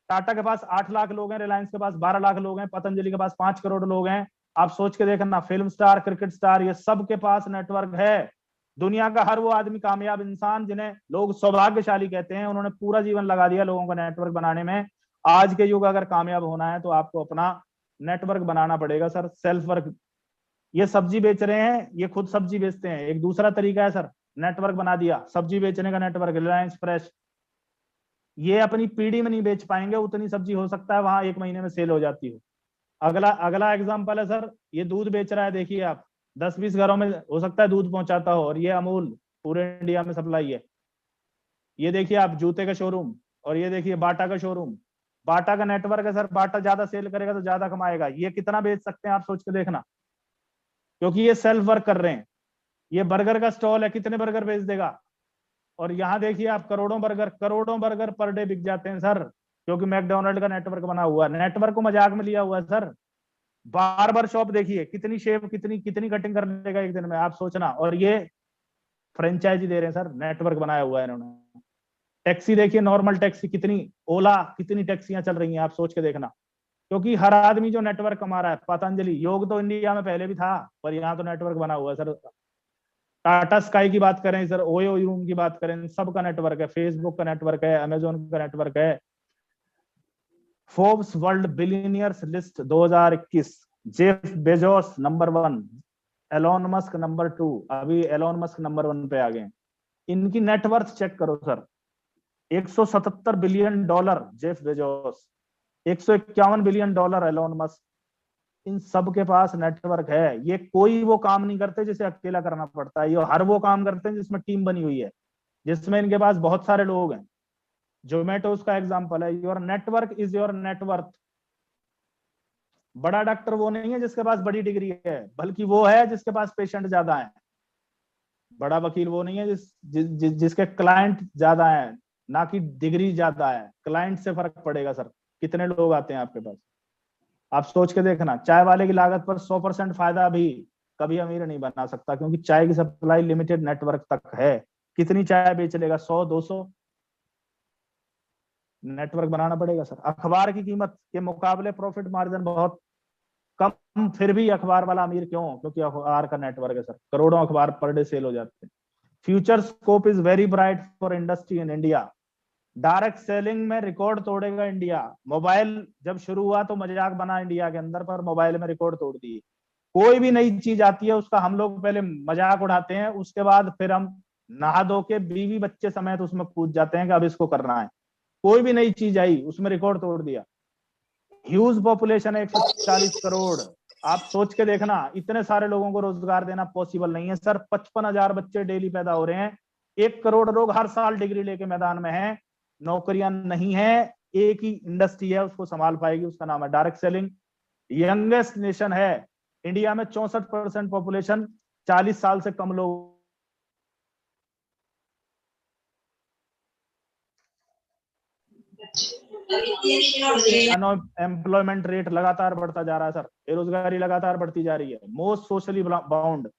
C: टाटा के पास 8 लाख लोग हैं, रिलायंस के पास 12 लाख लोग हैं, पतंजलि के पास 5 करोड़ लोग हैं। आप सोच के देखना, फिल्म स्टार, क्रिकेट स्टार, ये सब के पास नेटवर्क है। दुनिया का हर वो आदमी, कामयाब इंसान जिन्हें लोग सौभाग्यशाली कहते हैं, उन्होंने पूरा जीवन लगा दिया लोगों का नेटवर्क बनाने में। आज के युग अगर कामयाब होना है तो आपको अपना नेटवर्क बनाना पड़ेगा सर। सेल्फ वर्क, ये सब्जी बेच रहे हैं, ये खुद सब्जी बेचते हैं, एक दूसरा तरीका है सर, नेटवर्क बना दिया सब्जी बेचने का नेटवर्क। रिलायंस फ्रेश, ये अपनी पीढ़ी में नहीं बेच पाएंगे, उतनी सब्जी हो सकता है वहां 1 महीने में सेल हो जाती हो। अगला एग्जांपल है सर, ये दूध बेच रहा है, देखिए आप, 10-20 घरों में हो सकता है दूध पहुंचाता हो, और ये अमूल पूरे इंडिया में सप्लाई है। ये देखिए आप, जूते का शोरूम, और ये देखिए बाटा का शोरूम। बाटा का नेटवर्क है सर, बाटा ज्यादा सेल करेगा तो ज्यादा कमाएगा। ये कितना बेच सकते हैं आप सोच के देखना, क्योंकि ये सेल्फ वर्क कर रहे हैं। ये बर्गर का स्टॉल है, कितने बर्गर बेच देगा? और यहाँ देखिए आप, करोड़ों बर्गर पर डे बिक जाते हैं सर, क्योंकि मैकडोनल्ड का नेटवर्क बना हुआ है। नेटवर्क को मजाक में लिया हुआ है सर। बार्बर शॉप देखिए, कितनी शेव, कितनी कटिंग कर लेगा एक दिन में, आप सोचना। और ये फ्रेंचाइजी दे रहे हैं सर, नेटवर्क बनाया हुआ है इन्होंने। टैक्सी देखिए, नॉर्मल टैक्सी कितनी, ओला कितनी टैक्सियां चल रही हैं, आप सोच के देखना। क्योंकि हर आदमी जो नेटवर्क कमा रहा है, पतंजलि योग तो इंडिया में पहले भी था, पर यहाँ तो नेटवर्क बना हुआ है सर। टाटा स्काई की बात करें सर, ओयो रूम की बात करें, सबका नेटवर्क है, फेसबुक का नेटवर्क है, अमेजोन का नेटवर्क है। Forbes world billionaires list 2021, Jeff Bezos number 1, Elon Musk number 2, अभी एलोन मस्क नंबर 1 पे आ गए। इनकी नेटवर्थ चेक करो sir, 177 billion dollar Jeff Bezos, 151 billion dollar Elon Musk. इन सब के पास नेटवर्क है। ये कोई वो काम नहीं करते जिसे अकेला करना पड़ता है, ये हर वो काम करते हैं जिसमें टीम बनी हुई है, जिसमें इनके पास बहुत सारे लोग हैं। जोमेटो उसका एग्जांपल है। Your network is your net worth. बड़ा डॉक्टर वो नहीं है जिसके पास बड़ी डिग्री है, बल्कि वो है जिसके पास पेशेंट ज्यादा है। बड़ा वकील वो नहीं है जिसके क्लाइंट ज्यादा है, ना कि डिग्री ज्यादा है। क्लाइंट से फर्क पड़ेगा सर, कितने लोग आते हैं आपके पास। आप सोच के देखना, चाय वाले की लागत पर 100% फायदा भी कभी अमीर नहीं बना सकता, क्योंकि चाय की सप्लाई लिमिटेड नेटवर्क तक है। कितनी चाय बेच लेगा, 100 200? नेटवर्क बनाना पड़ेगा सर। अखबार की कीमत के मुकाबले प्रॉफिट मार्जिन बहुत कम, फिर भी अखबार वाला अमीर क्यों? क्योंकि अखबार का नेटवर्क है सर। करोड़ों अखबार पर डे सेल हो जाते हैं। Future scope is very bright for industry in India. Direct selling में रिकॉर्ड तोड़ेगा इंडिया। मोबाइल जब शुरू हुआ तो मजाक बना इंडिया के अंदर, पर मोबाइल में रिकॉर्ड तोड़ दिए। कोई भी नई चीज आती है उसका हम लोग पहले मजाक उड़ाते हैं, उसके बाद फिर हम नहा धो के बीवी बच्चे समेत उसमें कूद जाते हैं कि अब इसको करना है। कोई भी नई चीज आई उसमें रिकॉर्ड तोड़ दिया। ह्यूज पॉपुलेशन है, 140 करोड़। आप सोच के देखना, इतने सारे लोगों को रोजगार देना पॉसिबल नहीं है सर। 55,000 बच्चे डेली पैदा हो रहे हैं, 1 करोड़ लोग हर साल डिग्री लेके मैदान में हैं, नौकरियां नहीं है। एक ही इंडस्ट्री है उसको संभाल पाएगी, उसका नाम है डायरेक्ट सेलिंग। यंगेस्ट नेशन है इंडिया में, 64% पॉपुलेशन 40 साल से कम लोग। एम्प्लॉयमेंट रेट लगातार बढ़ता जा रहा है सर, बेरोजगारी लगातार बढ़ती जा रही है। मोस्ट सोशली बाउंड,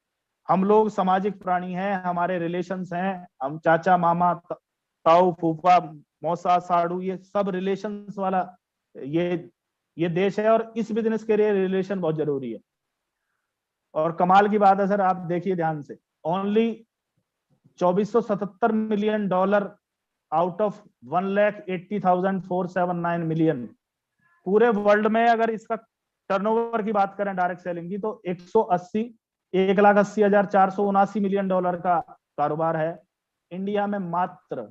C: हम लोग सामाजिक प्राणी हैं, हमारे रिलेशंस हैं। हम चाचा मामा ताऊ फूफा मौसा साड़ू, ये सब रिलेशंस वाला ये देश है, और इस बिजनेस के लिए रिलेशन बहुत जरूरी है। और कमाल की बात है सर, आप देखिए ध्यान से, only 2477 million dollar out of 1,80,479 million. पूरे वर्ल्ड में अगर इसका टर्नओवर की बात करें डायरेक्ट सेलिंग की, तो 1,80,479 मिलियन डॉलर का कारोबार है। इंडिया में मात्र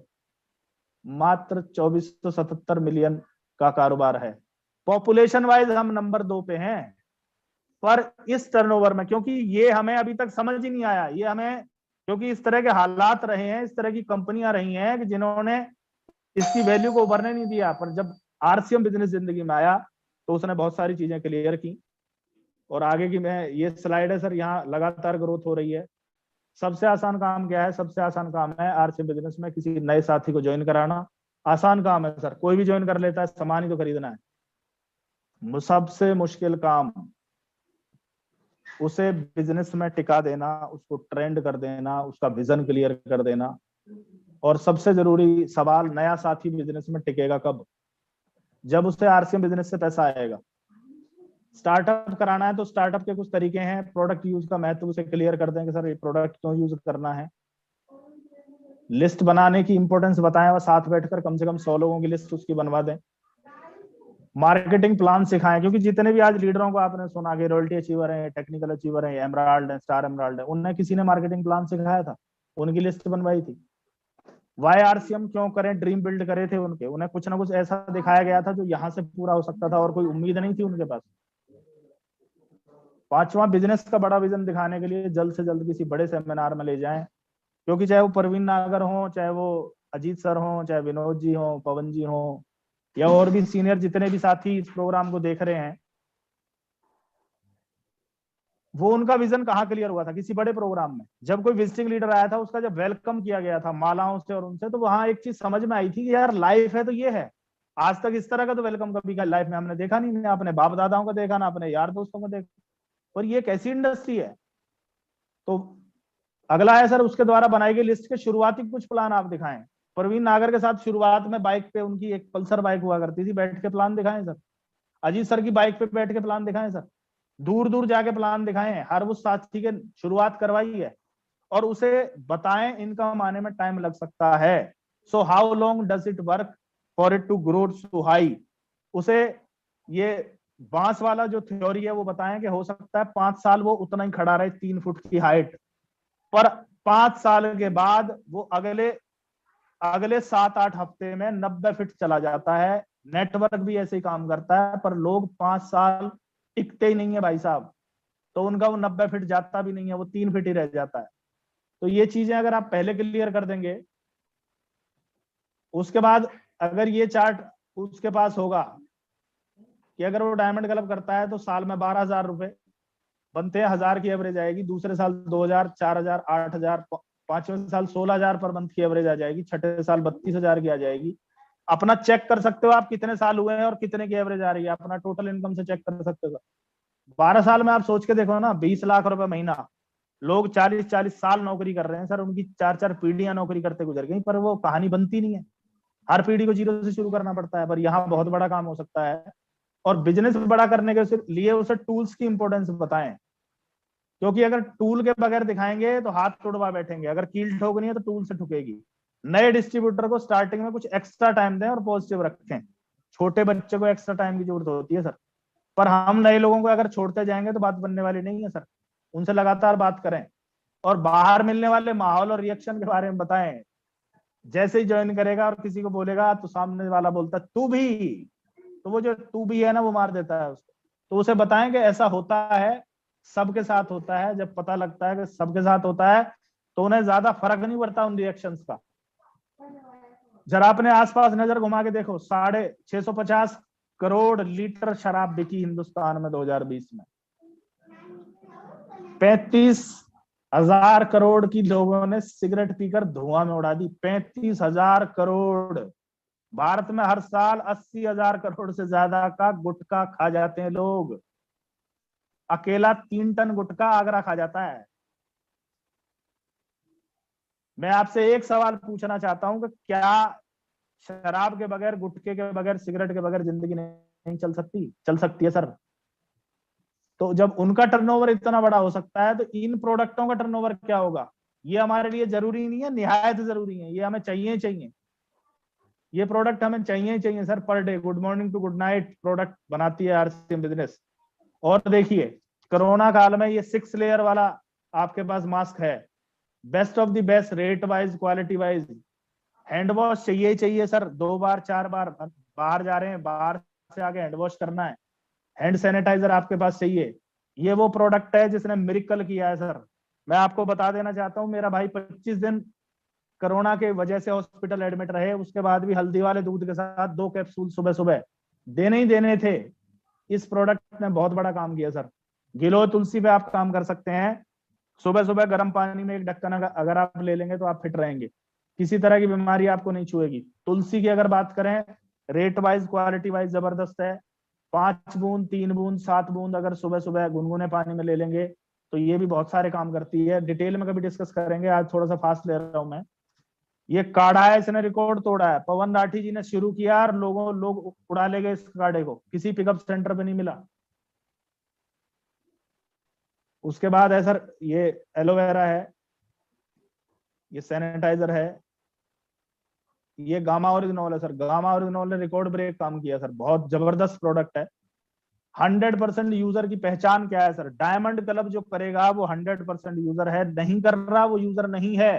C: 2477 मिलियन का कारोबार है। पॉपुलेशन वाइज हम नंबर 2 पे हैं, पर इस टर्नओवर में, क्योंकि ये हमें अभी तक समझ ही नहीं आया, ये हमें, क्योंकि इस तरह के हालात रहे हैं, इस तरह की कंपनियां रही हैं कि जिन्होंने इसकी वैल्यू को उभरने नहीं दिया। पर जब आरसीएम बिजनेस जिंदगी में आया तो उसने बहुत सारी चीजें क्लियर की। और आगे की मैं ये स्लाइड है सर, यहाँ लगातार ग्रोथ हो रही है। सबसे आसान काम क्या है? सबसे आसान काम है आरसीएम बिजनेस में किसी नए साथी को ज्वाइन कराना। आसान काम है सर, कोई भी ज्वाइन कर लेता है, सामान ही तो खरीदना है। सबसे मुश्किल काम उसे बिजनेस में टिका देना, उसको ट्रेंड कर देना, उसका विजन क्लियर कर देना। और सबसे जरूरी सवाल, नया साथी बिजनेस में टिकेगा कब? जब उसे आरसीएम बिजनेस से पैसा आएगा। स्टार्टअप कराना है तो स्टार्टअप के कुछ तरीके हैं। प्रोडक्ट यूज का महत्व उसे क्लियर कर देंगे, सर ये प्रोडक्ट क्यों यूज करना है। लिस्ट बनाने की इंपॉर्टेंस बताएं, और साथ बैठकर कम से कम 100 लोगों की लिस्ट उसकी बनवा दें। मार्केटिंग प्लान सिखाएं, क्योंकि जितने भी आज लीडरों को आपने सुना कि रॉयल्टी अचीवर है, टेक्निकल अचीवर है, एमराल्ड है, स्टार एमराल्ड है, उन्हें किसी ने मार्केटिंग प्लान सिखाया था? उनकी लिस्ट बनवाई थी। वाई आरसीएम क्यों करें, ड्रीम बिल्ड करे थे उनके, उन्हें कुछ ना कुछ ऐसा दिखाया गया था जो यहाँ से पूरा हो सकता था, और कोई उम्मीद नहीं थी उनके पास। 5वां, बिजनेस का बड़ा विजन दिखाने के लिए जल्द से जल्द किसी बड़े सेमिनार में ले जाएं, क्योंकि चाहे वो प्रवीण नागर हो, चाहे वो अजीत सर हो, चाहे विनोद जी हो, पवन जी हो, या और भी सीनियर जितने भी साथी इस प्रोग्राम को देख रहे हैं, वो उनका विजन कहाँ क्लियर हुआ था? किसी बड़े प्रोग्राम में। जब कोई विजिटिंग लीडर आया था, उसका जब वेलकम किया गया था मालाओं से और उनसे, तो वहां एक चीज समझ में आई थी कि यार लाइफ है तो ये है। आज तक इस तरह का तो वेलकम कभी का लाइफ में हमने देखा नहीं, ना अपने बाप दादाओं को देखा, ना अपने यार दोस्तों को देखा। और ये कैसी इंडस्ट्री है? तो अगला है सर, उसके द्वारा बनाई गई लिस्ट के शुरुआती कुछ प्लान आप दिखाएं। प्रवीण नागर के साथ शुरुआत में बाइक पे उनकी एक पल्सर बाइक हुआ करती थी, बैठ के प्लान दिखाएं सर। अजीत सर की बाइक पे बैठ के प्लान दिखाएं सर, दूर दूर जाके प्लान दिखाएं, हर उस साथी के शुरुआत करवाई है और उसे बताएं इनकम आने में टाइम लग सकता है। So how long does it work for it to grow so high, उसे ये बांस वाला जो थ्योरी है वो बताएं कि हो सकता है 5 साल वो उतना ही खड़ा रहे 3 फुट की हाइट, पर 5 साल के बाद वो अगले 7-8 हफ्ते में 90 फीट चला जाता है। नेटवर्क भी ऐसे ही काम करता है, पर लोग 5 साल टिकते ही नहीं है भाई साहब, तो उनका वो 90 फीट जाता भी नहीं है, वो 3 फीट ही रह जाता है। तो ये चीजें अगर आप पहले क्लियर कर देंगे, उसके बाद अगर ये चार्ट उसके पास होगा कि अगर वो डायमंड क्लब करता है तो साल में 12,000 रुपए बनते हैं, 1000 की एवरेज आएगी, दूसरे साल 2,000, 4,000, 8,000, पांचवें साल 16,000 पर मंथ की एवरेज आ जाएगी, छठे साल 32,000 की आ जाएगी। अपना चेक कर सकते हो आप कितने साल हुए हैं और कितने की एवरेज आ रही है, अपना टोटल इनकम से चेक कर सकते हो। 12 साल में आप सोच के देखो ना, 20 लाख रुपए महीना, लोग 40-40 साल नौकरी कर रहे हैं सर, उनकी 4-4 पीढ़ियां नौकरी करते गुजर गई, पर वो कहानी बनती नहीं है, हर पीढ़ी को जीरो से शुरू करना पड़ता है। पर यहाँ बहुत बड़ा काम हो सकता है, और बिजनेस बड़ा करने के लिए उसे टूल्स की इंपॉर्टेंस बताएं, क्योंकि अगर टूल के बगैर दिखाएंगे तो हाथ तोड़वा बैठेंगे, अगर कील ठोकनी है तो टूल से ठुकेगी। नए डिस्ट्रीब्यूटर को स्टार्टिंग में कुछ एक्स्ट्रा टाइम दें और पॉजिटिव रखें, छोटे बच्चे को एक्स्ट्रा टाइम की जरूरत होती है सर, पर हम नए लोगों को अगर छोड़ते जाएंगे तो बात बनने वाली नहीं है सर। उनसे लगातार बात करें और बाहर मिलने वाले माहौल और रिएक्शन के बारे में बताएं। जैसे ही ज्वाइन करेगा और किसी को बोलेगा तो सामने वाला बोलता है तू भी, तो वो जो तू भी है ना वो मार देता है उसको। तो उसे बताएं कि ऐसा होता है, सबके साथ होता है। जब पता लगता है कि सबके साथ होता है तो उन्हें ज्यादा फर्क नहीं पड़ता उन रिएक्शंस का। जरा अपने आसपास नजर घुमा के देखो, 650 करोड़ लीटर शराब बिकी हिंदुस्तान में 2020 में, 35,000 करोड़ की लोगों ने सिगरेट पीकर धुआं में उड़ा दी। 35,000 करोड़। भारत में हर साल 80,000 करोड़ से ज्यादा का गुटखा खा जाते हैं लोग। अकेला 3 टन गुटखा आगरा खा जाता है। मैं आपसे एक सवाल पूछना चाहता हूं कि क्या शराब के बगैर, गुटखे के बगैर, सिगरेट के बगैर जिंदगी नहीं चल सकती? चल सकती है सर। तो जब उनका टर्नओवर इतना बड़ा हो सकता है तो इन प्रोडक्टों का टर्नओवर क्या होगा? ये हमारे लिए जरूरी नहीं है, निहायत जरूरी है, ये हमें चाहिए चाहिए, ये प्रोडक्ट हमें चाहिए चाहिए sir. Per day good morning to good night product बनाती है आरसीएम बिजनेस। और देखिए कोरोना काल में ये 6 लेयर वाला आपके पास मास्क है, best of the best, rate wise, quality wise. Hand wash चाहिए चाहिए सर, 2 बार 4 बार बाहर जा रहे हैं, बाहर से आके हैंड वॉश करना है। हैंड सैनिटाइजर आपके पास चाहिए। ये वो प्रोडक्ट है जिसने मिरेकल किया है सर। मैं आपको बता देना चाहता हूँ, मेरा भाई 25 दिन कोरोना के वजह से हॉस्पिटल एडमिट रहे, उसके बाद भी हल्दी वाले दूध के साथ 2 कैप्सूल सुबह सुबह देने ही देने थे। इस प्रोडक्ट ने बहुत बड़ा काम किया सर। गिलोय तुलसी पे आप काम कर सकते हैं। सुबह सुबह गर्म पानी में 1 ढक्कन अगर आप ले लेंगे तो आप फिट रहेंगे, किसी तरह की बीमारी आपको नहीं छुएगी। तुलसी की अगर बात करें, रेट वाइज, क्वालिटी वाइज जबरदस्त है। 5 बूंद, 3 बूंद, 7 बूंद अगर सुबह सुबह गुनगुने पानी में ले लेंगे तो ये भी बहुत सारे काम करती है। डिटेल में कभी डिस्कस करेंगे, आज थोड़ा सा फास्ट ले रहा हूं मैं। ये काढ़ा है, इसने रिकॉर्ड तोड़ा है। पवन राठी जी ने शुरू किया और लोग उड़ा ले गए इस काढ़े को, किसी पिकअप सेंटर पे नहीं मिला। उसके बाद है सर ये एलोवेरा है, ये सैनिटाइजर है, ये गामा ओरिजिनॉल है सर। गामा ओरिजिनॉल ने रिकॉर्ड ब्रेक काम किया सर, बहुत जबरदस्त प्रोडक्ट है। 100% यूजर की पहचान क्या है सर? डायमंड क्लब जो करेगा वो 100% यूजर है, नहीं कर रहा वो यूजर नहीं है।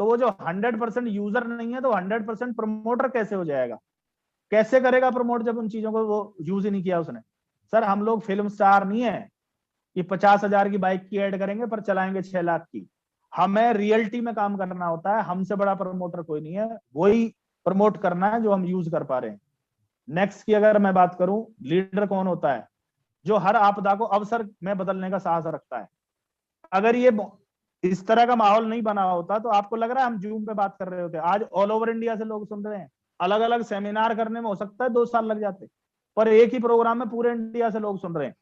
C: तो वो जो 100% यूजर नहीं है तो 100% प्रमोटर कैसे हो जाएगा? कैसे करेगा प्रमोट जब उन चीजों को वो यूज ही नहीं किया उसने? सर हम लोग फिल्म स्टार नहीं है कि 50,000 की बाइक की ऐड करेंगे पर चलाएंगे 6 लाख की। हमें रियलिटी में काम करना होता है। हमसे बड़ा प्रमोटर कोई नहीं है, वही प्रमोट करना है जो हम यूज कर पा रहे हैं। नेक्स्ट की अगर मैं बात करूं, लीडर कौन होता है? जो हर आपदा को अवसर में बदलने का साहस रखता है। अगर ये इस तरह का माहौल नहीं बना होता तो आपको लग रहा है हम जूम पे बात कर रहे होते। आज ऑल ओवर इंडिया से लोग सुन रहे हैं। अलग अलग सेमिनार करने में हो सकता है 2 साल लग जाते, पर एक ही प्रोग्राम में पूरे इंडिया से लोग सुन रहे हैं।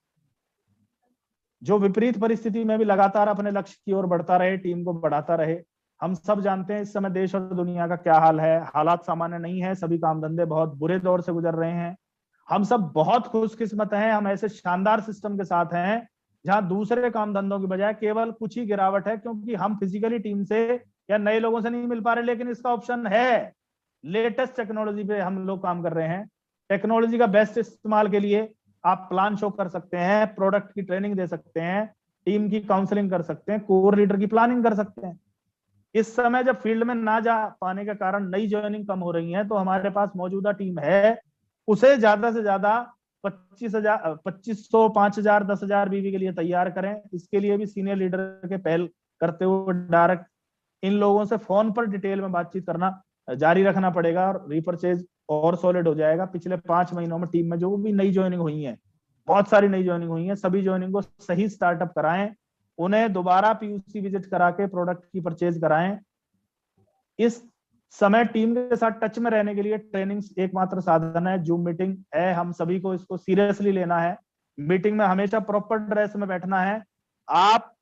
C: जो विपरीत परिस्थिति में भी लगातार अपने लक्ष्य की ओर बढ़ता रहे, टीम को बढ़ाता रहे। हम सब जानते हैं इस समय देश और दुनिया का क्या हाल है। हालात सामान्य नहीं है, सभी काम धंधे बहुत बुरे दौर से गुजर रहे हैं। हम सब बहुत खुशकिस्मत हैं, हम ऐसे शानदार सिस्टम के साथ हैं जहां दूसरे काम धंधों की बजाय केवल कुछ ही गिरावट है, क्योंकि हम फिजिकली टीम से या नए लोगों से नहीं मिल पा रहे, लेकिन इसका ऑप्शन है। लेटेस्ट टेक्नोलॉजी पे हम लोग काम कर रहे हैं। टेक्नोलॉजी का बेस्ट इस्तेमाल के लिए आप प्लान शो कर सकते हैं, प्रोडक्ट की ट्रेनिंग दे सकते हैं, टीम की काउंसलिंग कर सकते हैं, कोर लीडर की प्लानिंग कर सकते हैं। इस समय जब फील्ड में ना जा पाने के कारण नई ज्वाइनिंग कम हो रही है, तो हमारे पास मौजूदा टीम है, उसे ज्यादा से ज्यादा 25,000, 2500, 5,000, 10,000 बीवी के लिए तैयार करें। इसके लिए भी सीनियर लीडर के पहल करते हुए डायरेक्ट इन लोगों से फोन पर डिटेल में बातचीत करना जारी रखना पड़ेगा, और रिपर्चेज और सॉलिड हो जाएगा। पिछले 5 महीनों में टीम में जो भी नई ज्वाइनिंग हुई है, बहुत सारी नई ज्वाइनिंग हुई है, सभी ज्वाइनिंग को सही स्टार्टअप कराएं, उन्हें दोबारा पीयूसी विजिट करा के प्रोडक्ट की परचेज कराएं। इस समय टीम के साथ टच में रहने के लिए ट्रेनिंग एकमात्र साधन है। जूम मीटिंग है, हम सभी को इसको सीरियसली लेना है। मीटिंग में हमेशा प्रॉपर ड्रेस में बैठना है। आप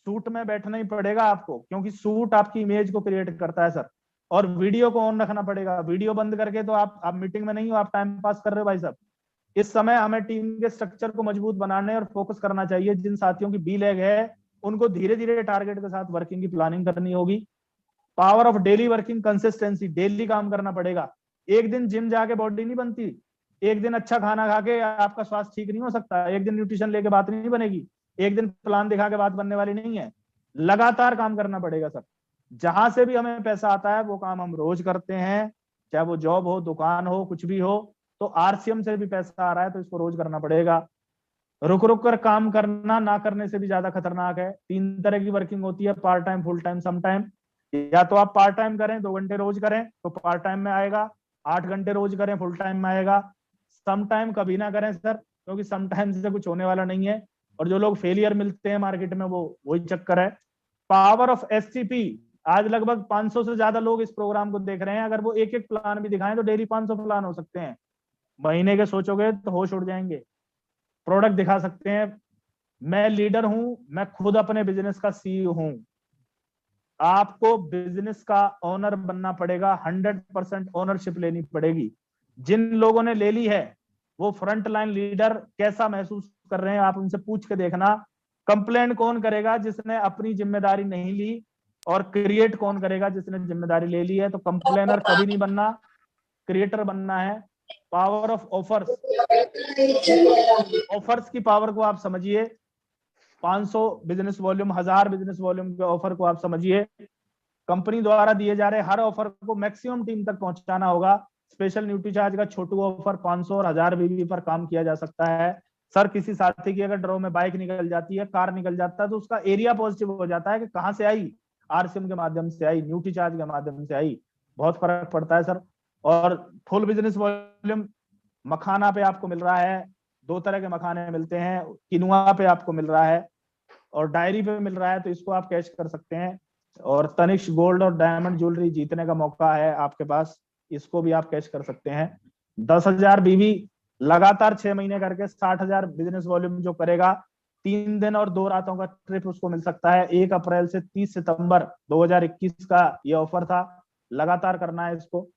C: सूट में बैठना ही पड़ेगा आपको, क्योंकि सूट आपकी इमेज को क्रिएट करता है सर। और वीडियो को ऑन रखना पड़ेगा, वीडियो बंद करके तो आप मीटिंग में नहीं हो, आप टाइम पास कर रहे हो भाई साहब। इस समय हमें टीम के स्ट्रक्चर को मजबूत बनाने और फोकस करना चाहिए। जिन साथियों की बी लेग है, उनको धीरे धीरे टारगेट के साथ वर्किंग की प्लानिंग करनी होगी। Power of daily working consistency, daily काम करना पड़ेगा। एक दिन जिम जाके बॉडी नहीं बनती, एक दिन अच्छा खाना खा के आपका स्वास्थ्य ठीक नहीं हो सकता, एक दिन न्यूट्रिशन लेके बात नहीं बनेगी, एक दिन प्लान दिखा के बात बनने वाली नहीं है। लगातार काम करना पड़ेगा सर। जहां से भी हमें पैसा आता है वो काम हम रोज करते हैं, चाहे वो जॉब हो, दुकान हो, कुछ भी हो। तो आरसीएम से भी पैसा आ रहा है तो इसको रोज करना पड़ेगा। रुक रुक कर काम करना ना करने से भी ज्यादा खतरनाक है। 3 तरह की वर्किंग होती है, part time, full time, some time. या तो आप पार्ट टाइम करें, 2 घंटे रोज करें तो पार्ट टाइम में आएगा, 8 घंटे रोज करें फुल टाइम में आएगा। सम टाइम कभी ना करें सर, क्योंकि सम टाइम से कुछ होने वाला नहीं है, और जो लोग फेलियर मिलते हैं मार्केट में वो वही चक्कर है। पावर ऑफ एसटीपी, आज लगभग 500 से ज्यादा लोग इस प्रोग्राम को देख रहे हैं। अगर वो एक एक प्लान भी दिखाएं तो डेली 500 प्लान हो सकते हैं। महीने के सोचोगे तो होश उड़ जाएंगे। प्रोडक्ट दिखा सकते हैं। मैं लीडर हूं, मैं खुद अपने बिजनेस का सीईओ हूं। आपको बिजनेस का ओनर बनना पड़ेगा, 100% ओनरशिप लेनी पड़ेगी। जिन लोगों ने ले ली है वो फ्रंट लाइन लीडर कैसा महसूस कर रहे हैं, आप उनसे पूछ के देखना। कंप्लेंट कौन करेगा जिसने अपनी जिम्मेदारी नहीं ली, और क्रिएट कौन करेगा जिसने जिम्मेदारी ले ली है। तो कंप्लेनर कभी नहीं बनना, क्रिएटर बनना है। पावर ऑफ ऑफर्स, ऑफर्स की पावर को आप समझिए। 500 बिजनेस वॉल्यूम, 1000 बिजनेस वॉल्यूम के ऑफर को आप समझिए। कंपनी द्वारा दिए जा रहे हर ऑफर को मैक्सिमम टीम तक पहुंचाना होगा। स्पेशल न्यूट्री चार्ज का छोटू ऑफर 500 और 1000 बीवी पर काम किया जा सकता है। सर किसी साथी की अगर ड्रॉ में बाइक निकल जाती है, कार निकल जाता है, तो उसका एरिया पॉजिटिव हो जाता है कि कहां से आई, आरसीएम के माध्यम से आई, न्यूट्री चार्ज के माध्यम से आई। बहुत फर्क पड़ता है सर। और फुल बिजनेस वॉल्यूम मखाना पे आपको मिल रहा है, 2 तरह के मखाने मिलते हैं, किनुआ पे आपको मिल रहा है और डायरी पे मिल रहा है, तो इसको आप कैश कर सकते हैं। और तनिष्क गोल्ड और डायमंड ज्वेलरी जीतने का मौका है आपके पास, इसको भी आप कैश कर सकते हैं। 10,000 बीवी लगातार 6 महीने करके 60,000 बिजनेस वॉल्यूम जो करेगा, 3 दिन और 2 रातों का ट्रिप उसको मिल सकता है। 1 अप्रैल से 30 सितंबर 2021 का ये ऑफर था। लगातार करना है इसको।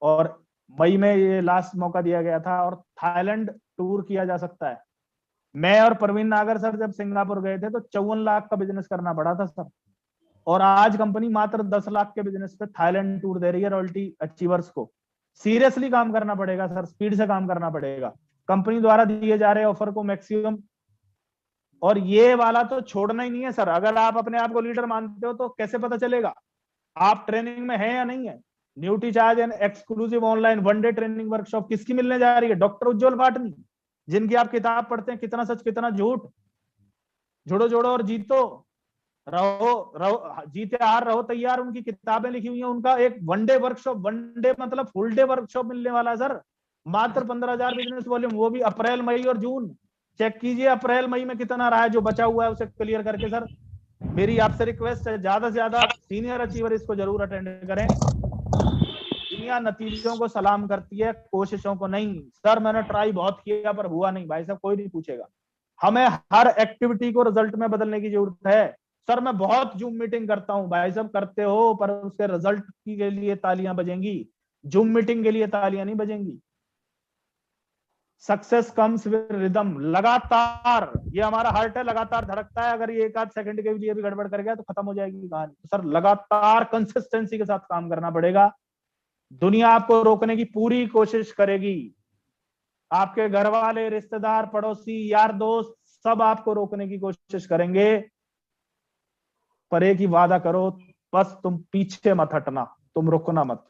C: और मई में ये लास्ट मौका दिया गया था, और थाईलैंड टूर किया जा सकता है। मैं और प्रवीण नागर सर जब सिंगापुर गए थे तो 54 लाख का बिजनेस करना पड़ा था सर, और आज कंपनी मात्र 10 लाख के बिजनेस पे थाईलैंड टूर दे रही है रॉयल्टी अचीवर्स को। सीरियसली काम करना पड़ेगा सर, स्पीड से काम करना पड़ेगा। कंपनी द्वारा दिए जा रहे ऑफर को मैक्सिमम, और ये वाला तो छोड़ना ही नहीं है सर। अगर आप अपने आप को लीडर मानते हो तो कैसे पता चलेगा आप ट्रेनिंग में है या नहीं है। Nutri charge and exclusive online 1 day training workshop किसकी मिलने जा रही है? डॉक्टर उज्जवल पाटनी, जिनकी आप किताब पढ़ते हैं कितना सच कितना झूठ, जुड़ो जोड़ो और जीतो, रहो जीते हार रहो तैयार, उनकी किताबें लिखी हुई हैं। उनका एक 1 डे वर्कशॉप, 1 डे मतलब फुल डे वर्कशॉप मिलने वाला है सर। मात्र 15,000 बिजनेस वॉल्यूम, वो भी अप्रैल, मई और जून। चेक कीजिए अप्रैल मई में कितना रहा है, जो बचा हुआ है उसे क्लियर करके। सर मेरी आपसे रिक्वेस्ट है, ज्यादा से ज्यादा सीनियर अचीवर इसको जरूर अटेंड करें। दुनिया नतीजों को सलाम करती है, कोशिशों को नहीं। सर मैंने ट्राई बहुत किया पर हुआ नहीं, भाई साहब कोई नहीं पूछेगा। हमें हर एक्टिविटी को रिजल्ट में बदलने की जरूरत है। सर मैं बहुत जूम मीटिंग करता हूं, भाई साहब करते हो, पर उसके रिजल्ट के लिए तालियां बजेंगी, जूम मीटिंग के लिए तालियां नहीं बजेंगी। सक्सेस कम्स विद रिदम, लगातार, ये हमारा हार्ट है, लगातार धड़कता है, अगर ये एक आध सेकंड के लिए भी गड़बड़ कर गया तो खत्म हो जाएगी कहानी। तो सर लगातार कंसिस्टेंसी के साथ काम करना पड़ेगा। दुनिया आपको रोकने की पूरी कोशिश करेगी, आपके घर वाले, रिश्तेदार, पड़ोसी, यार दोस्त सब आपको रोकने की कोशिश करेंगे, पर एक ही वादा करो, बस तुम पीछे मत हटना, तुम रुकना मत।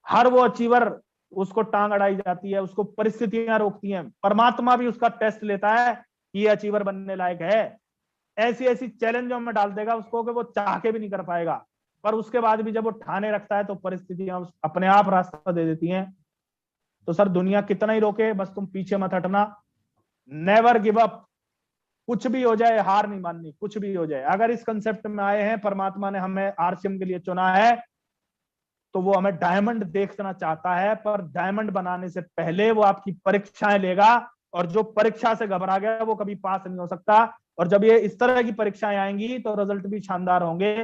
C: हर वो अचीवर, उसको टांग अड़ाई जाती है, उसको परिस्थितियां रोकती हैं, परमात्मा भी उसका टेस्ट लेता है कि ये अचीवर बनने लायक है, ऐसी ऐसी चैलेंजों में डाल देगा उसको कि वो चाह के भी नहीं कर पाएगा, पर उसके बाद भी जब वो ठाने रखता है तो परिस्थितियां अपने आप रास्ता दे देती हैं। तो सर दुनिया कितना ही रोके, बस तुम पीछे मत हटना, नेवर गिव अप, कुछ भी हो जाए हार नहीं माननी, कुछ भी हो जाए। अगर इस कंसेप्ट में आए हैं, परमात्मा ने हमें आरसीएम के लिए चुना है, तो वो हमें डायमंड देखना चाहता है, पर डायमंड बनाने से पहले वो आपकी परीक्षाएं लेगा, और जो परीक्षा से घबरा गया वो कभी पास नहीं हो सकता। और जब ये इस तरह की परीक्षाएं आएंगी तो रिजल्ट भी शानदार होंगे।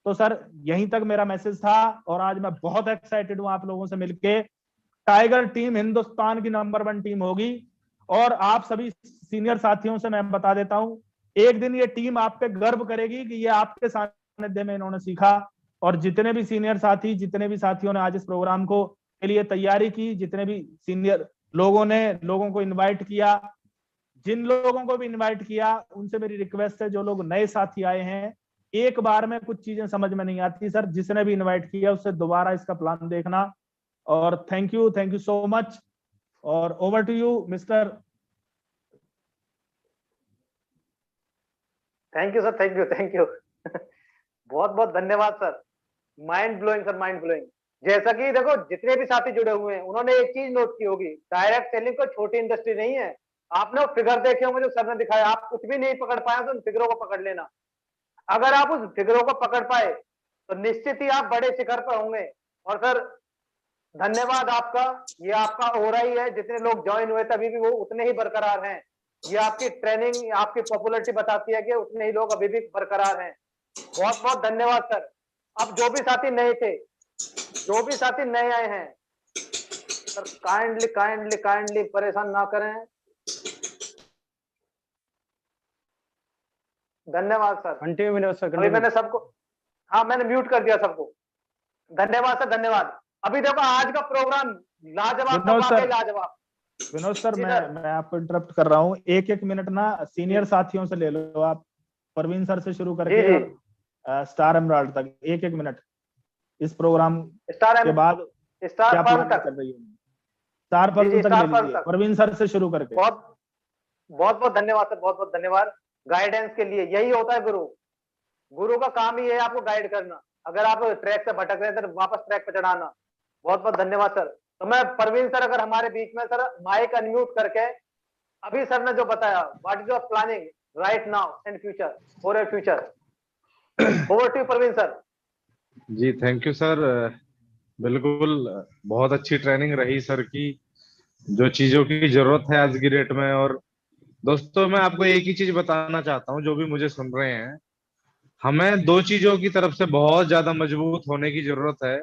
C: तो सर यहीं तक मेरा मैसेज था, और आज मैं बहुत एक्साइटेड हूं आप लोगों से मिलके। टाइगर टीम हिंदुस्तान की नंबर 1 टीम होगी, और आप सभी सीनियर साथियों से मैं बता देता हूं, एक दिन ये टीम आप पे गर्व करेगी कि ये आपके सानिध्य में इन्होंने सीखा। और जितने भी सीनियर साथी, जितने भी साथियों ने आज इस प्रोग्राम को के लिए तैयारी की, जितने भी सीनियर लोगों ने लोगों को इनवाइट किया, जिन लोगों को भी इनवाइट किया, उनसे मेरी रिक्वेस्ट है, जो लोग नए साथी आए हैं, एक बार में कुछ चीजें समझ में नहीं आती सर, जिसने भी इनवाइट किया उससे दोबारा इसका प्लान देखना। और थैंक यू सो मच, और over to you mister.
A: Thank you sir, thank you बहुत बहुत धन्यवाद sir, mind blowing sir, mind blowing. जैसा कि देखो जितने भी साथी जुड़े हुए हैं उन्होंने एक चीज नोट की होगी, डायरेक्ट सेलिंग कोई छोटी इंडस्ट्री नहीं है। आपने वो फिगर देखे होंगे जो सर ने दिखाया, आप कुछ भी नहीं पकड़ पाए तो उन फिगरों को पकड़ लेना। अगर आप उस फिगरों को पकड़ पाए तो निश्चित ही आप बड़े शिखर पर होंगे। और सर धन्यवाद आपका, ये आपका हो रहा ही है, जितने लोग ज्वाइन हुए तभी भी वो उतने ही बरकरार हैं। ये आपकी ट्रेनिंग, आपकी पॉपुलरिटी बताती है कि उतने ही लोग अभी भी बरकरार हैं। बहुत बहुत धन्यवाद सर। अब जो भी साथी नए थे, जो भी साथी नए आए हैं सर, काइंडली परेशान ना करें। धन्यवाद सर।
B: कंटिन्यू मिनट सर,
A: अभी मैंने सबको, हाँ मैंने म्यूट कर दिया सबको। धन्यवाद सर, धन्यवाद। अभी देखो आज का प्रोग्राम लाजवाब था, वाकई लाजवाब।
C: विनोद सर मैं आपको इंटरप्ट कर रहा हूँ, एक मिनट ना सीनियर साथियों से ले लो आप, परवीन सर से शुरू करके स्टार एमराल्ड तक, एक मिनट इस प्रोग्राम के बाद क्या प्लान कर रही है। स्टार पर्सन तक ले लीजिए, परवीन सर से शुरू करके।
A: बहुत बहुत धन्यवाद सर, बहुत बहुत धन्यवाद गाइडेंस के लिए। यही होता है गुरु का काम ही है आपको गाइड करना। अगर आप ट्रैक से भटक रहे हैं तो वापस ट्रैक पर चढ़ाना। बहुत बहुत धन्यवाद सर। तो मैं परवीन सर अगर हमारे बीच में सर माइक अनम्यूट करके, अभी सर ने जो बताया, what is your planning right now and future, for your future, over to Parveen sir.
E: जी थैंक यू सर, बिल्कुल बहुत अच्छी ट्रेनिंग रही सर की, जो चीजों की जरूरत है आज की डेट में। और दोस्तों मैं आपको एक ही चीज बताना चाहता हूँ, जो भी मुझे सुन रहे हैं, हमें 2 चीजों की तरफ से बहुत ज्यादा मजबूत होने की जरूरत है।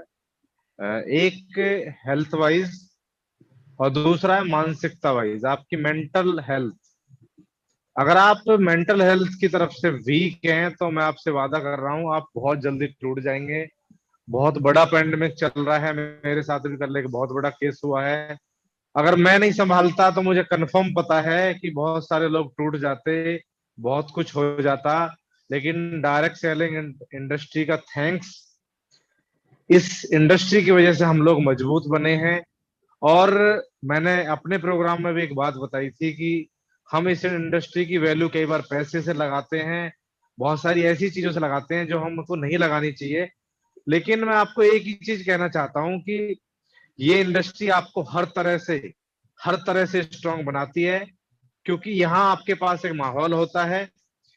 E: एक हेल्थ वाइज और दूसरा है मानसिकता वाइज, आपकी मेंटल हेल्थ। अगर आप मेंटल हेल्थ की तरफ से वीक हैं तो मैं आपसे वादा कर रहा हूं आप बहुत जल्दी टूट जाएंगे। बहुत बड़ा पेंडेमिक चल रहा है, मेरे साथ भी कर ले बहुत बड़ा केस हुआ है। अगर मैं नहीं संभालता तो मुझे कंफर्म पता है कि बहुत सारे लोग टूट जाते, बहुत कुछ हो जाता। लेकिन डायरेक्ट सेलिंग इंडस्ट्री का थैंक्स, इस इंडस्ट्री की वजह से हम लोग मजबूत बने हैं। और मैंने अपने प्रोग्राम में भी एक बात बताई थी कि हम इस इंडस्ट्री की वैल्यू कई बार पैसे से लगाते हैं, बहुत सारी ऐसी चीजों से लगाते हैं जो हमको नहीं लगानी चाहिए। लेकिन मैं आपको एक ही चीज कहना चाहता हूं कि ये इंडस्ट्री आपको हर तरह से स्ट्रांग बनाती है, क्योंकि यहाँ आपके पास एक माहौल होता है,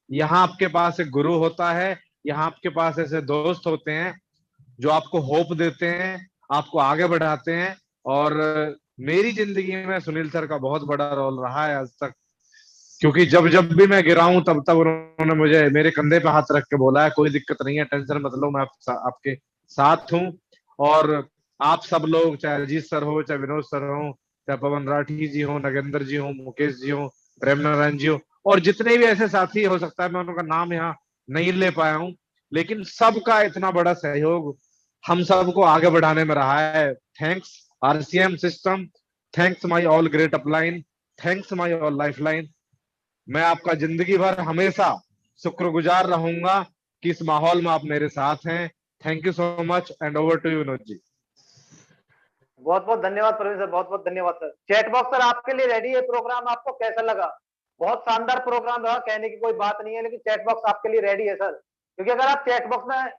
E: यहाँ आपके पास एक गुरु होता है, यहाँ आपके पास ऐसे दोस्त होते हैं जो आपको होप देते हैं, आपको आगे बढ़ाते हैं। और मेरी जिंदगी में सुनील सर का बहुत बड़ा रोल रहा है आज तक, क्योंकि जब भी मैं गिरा हूं तब उन्होंने मुझे मेरे कंधे पे हाथ रख के बोला है कोई दिक्कत नहीं है, टेंशन मत लो, मैं आपके साथ हूं। और आप सब लोग, चाहे अजीत सर हो, चाहे विनोद सर हो, चाहे पवन राठी जी हो, नगेंद्र जी हो, मुकेश जी हो, प्रेम नारायण जी हो, और जितने भी ऐसे साथी, हो सकता है मैं उनका नाम यहाँ नहीं ले पाया हूं, लेकिन सबका इतना बड़ा सहयोग हम सबको आगे बढ़ाने में रहा है। Thanks RCM system, thanks my all great upline, thanks my all lifeline. मैं आपका जिंदगी भर हमेशा शुक्रगुजार रहूंगा कि इस माहौल में आप मेरे साथ हैं। Thank you so much and over to you Vinod ji.
A: बहुत बहुत धन्यवाद प्रवीण सर, बहुत बहुत धन्यवाद सर। चैट बॉक्स सर आपके लिए रेडी है। प्रोग्राम आपको कैसा लगा? बहुत शानदार प्रोग्राम रहा, कहने की कोई बात नहीं है, लेकिन चैट बॉक्स आपके लिए रेडी है सर, क्योंकि अगर आप चैट बॉक्स में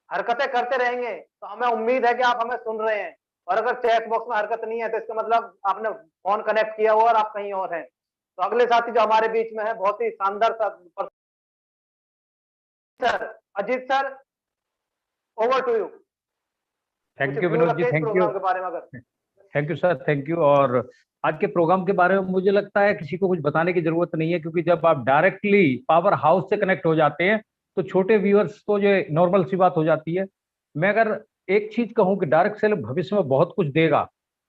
A: हरकतें करते रहेंगे तो हमें उम्मीद है कि आप हमें सुन रहे हैं, और अगर चैट बॉक्स में हरकत नहीं है तो इसका मतलब आपने फोन कनेक्ट किया हुआ और आप कहीं और हैं। तो अगले साथी जो हमारे बीच में है, बहुत ही शानदार sir Ajit sir, over to you.
F: Thank you Vinod ji, thank you.
A: Programme के बारे में अगर
F: thank you sir, thank you. और आज के प्रोग्राम के बारे में मुझे लगता है किसी को कुछ बताने की जरूरत नहीं है, क्योंकि जब आप डायरेक्टली पावर हाउस से कनेक्ट हो जाते हैं तो छोटे व्यूअर्स को जो नॉर्मल सी बात हो जाती है। मैं अगर एक चीज कहूं कि डायरेक्ट सेल भविष्य में बहुत कुछ देगा,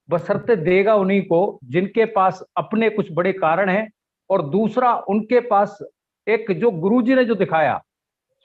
F: बशर्ते देगा उन्हीं को जिनके पास अपने कुछ बड़े कारण हैं, और दूसरा उनके पास एक जो गुरुजी ने जो दिखाया,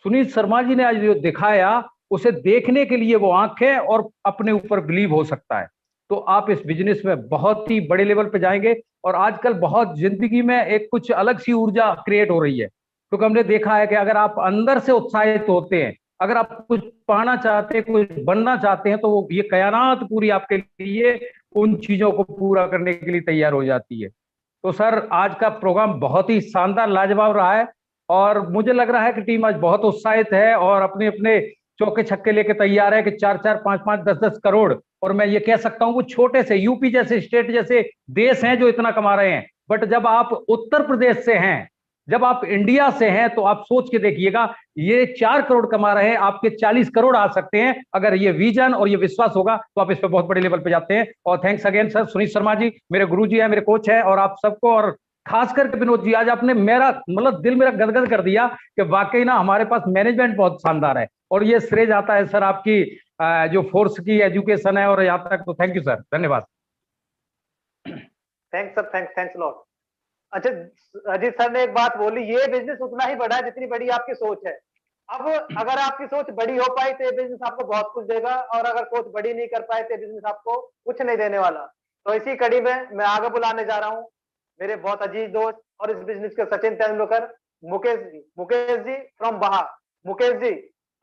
F: सुनील शर्मा जी ने आज जो दिखाया, उसे देखने के लिए वो आंखें और अपने ऊपर बिलीव हो सकता है। तो आप इस बिजनेस में बहुत ही बड़े लेवल पे जाएंगे। और आजकल बहुत जिंदगी में एक कुछ अलग सी ऊर्जा क्रिएट हो रही है, क्योंकि हमने देखा है कि अगर आप अंदर से उत्साहित होते हैं, अगर आप कुछ पाना चाहते हैं, कुछ बनना चाहते हैं, तो वो ये कायनात पूरी आपके लिए उन चीजों को पूरा करने के लिए तैयार हो जाती है। तो सर आज का प्रोग्राम बहुत ही शानदार लाजवाब रहा है, और मुझे लग रहा है कि टीम आज बहुत उत्साहित है और अपने अपने चौके छक्के लेके तैयार है कि 4-4, 5-5, 10-10 करोड़। और मैं ये कह सकता हूं वो छोटे से यूपी जैसे स्टेट जैसे देश हैं जो इतना कमा रहे हैं, बट जब आप उत्तर प्रदेश से हैं, जब आप इंडिया से हैं, तो आप सोच के देखिएगा, ये 4 करोड़ कमा रहे हैं, आपके 40 करोड़ आ सकते हैं। अगर ये विजन और ये विश्वास होगा तो आप इस पे बहुत बड़े लेवल पे जाते हैं। और thanks again sir, Sunil Sharma ji मेरे गुरु जी हैं, मेरे कोच हैं, और आप सबको, और खास करके विनोद जी, आज आपने मेरा मतलब दिल मेरा गदगद कर दिया कि वाकई ना हमारे पास मैनेजमेंट बहुत शानदार है, और ये श्रेय जाता है सर आपकी जो फोर्स की एजुकेशन है और यहाँ तक। तो थैंक यू सर, धन्यवाद।
A: Thanks sir, thanks lot. अच्छा, अजीत सर ने एक बात बोली, ये बिजनेस उतना ही बड़ा है जितनी बड़ी आपकी सोच है। अब अगर आपकी सोच बड़ी हो पाई तो ये बिजनेस आपको बहुत कुछ देगा, और अगर सोच बड़ी नहीं कर पाए तो बिजनेस आपको कुछ नहीं देने वाला। तो इसी कड़ी में मैं आगे बुलाने जा रहा हूँ मेरे बहुत अजीज दोस्त और इस बिजनेस के सचिन तेंदुलकर, मुकेश जी फ्रॉम बहा। मुकेश जी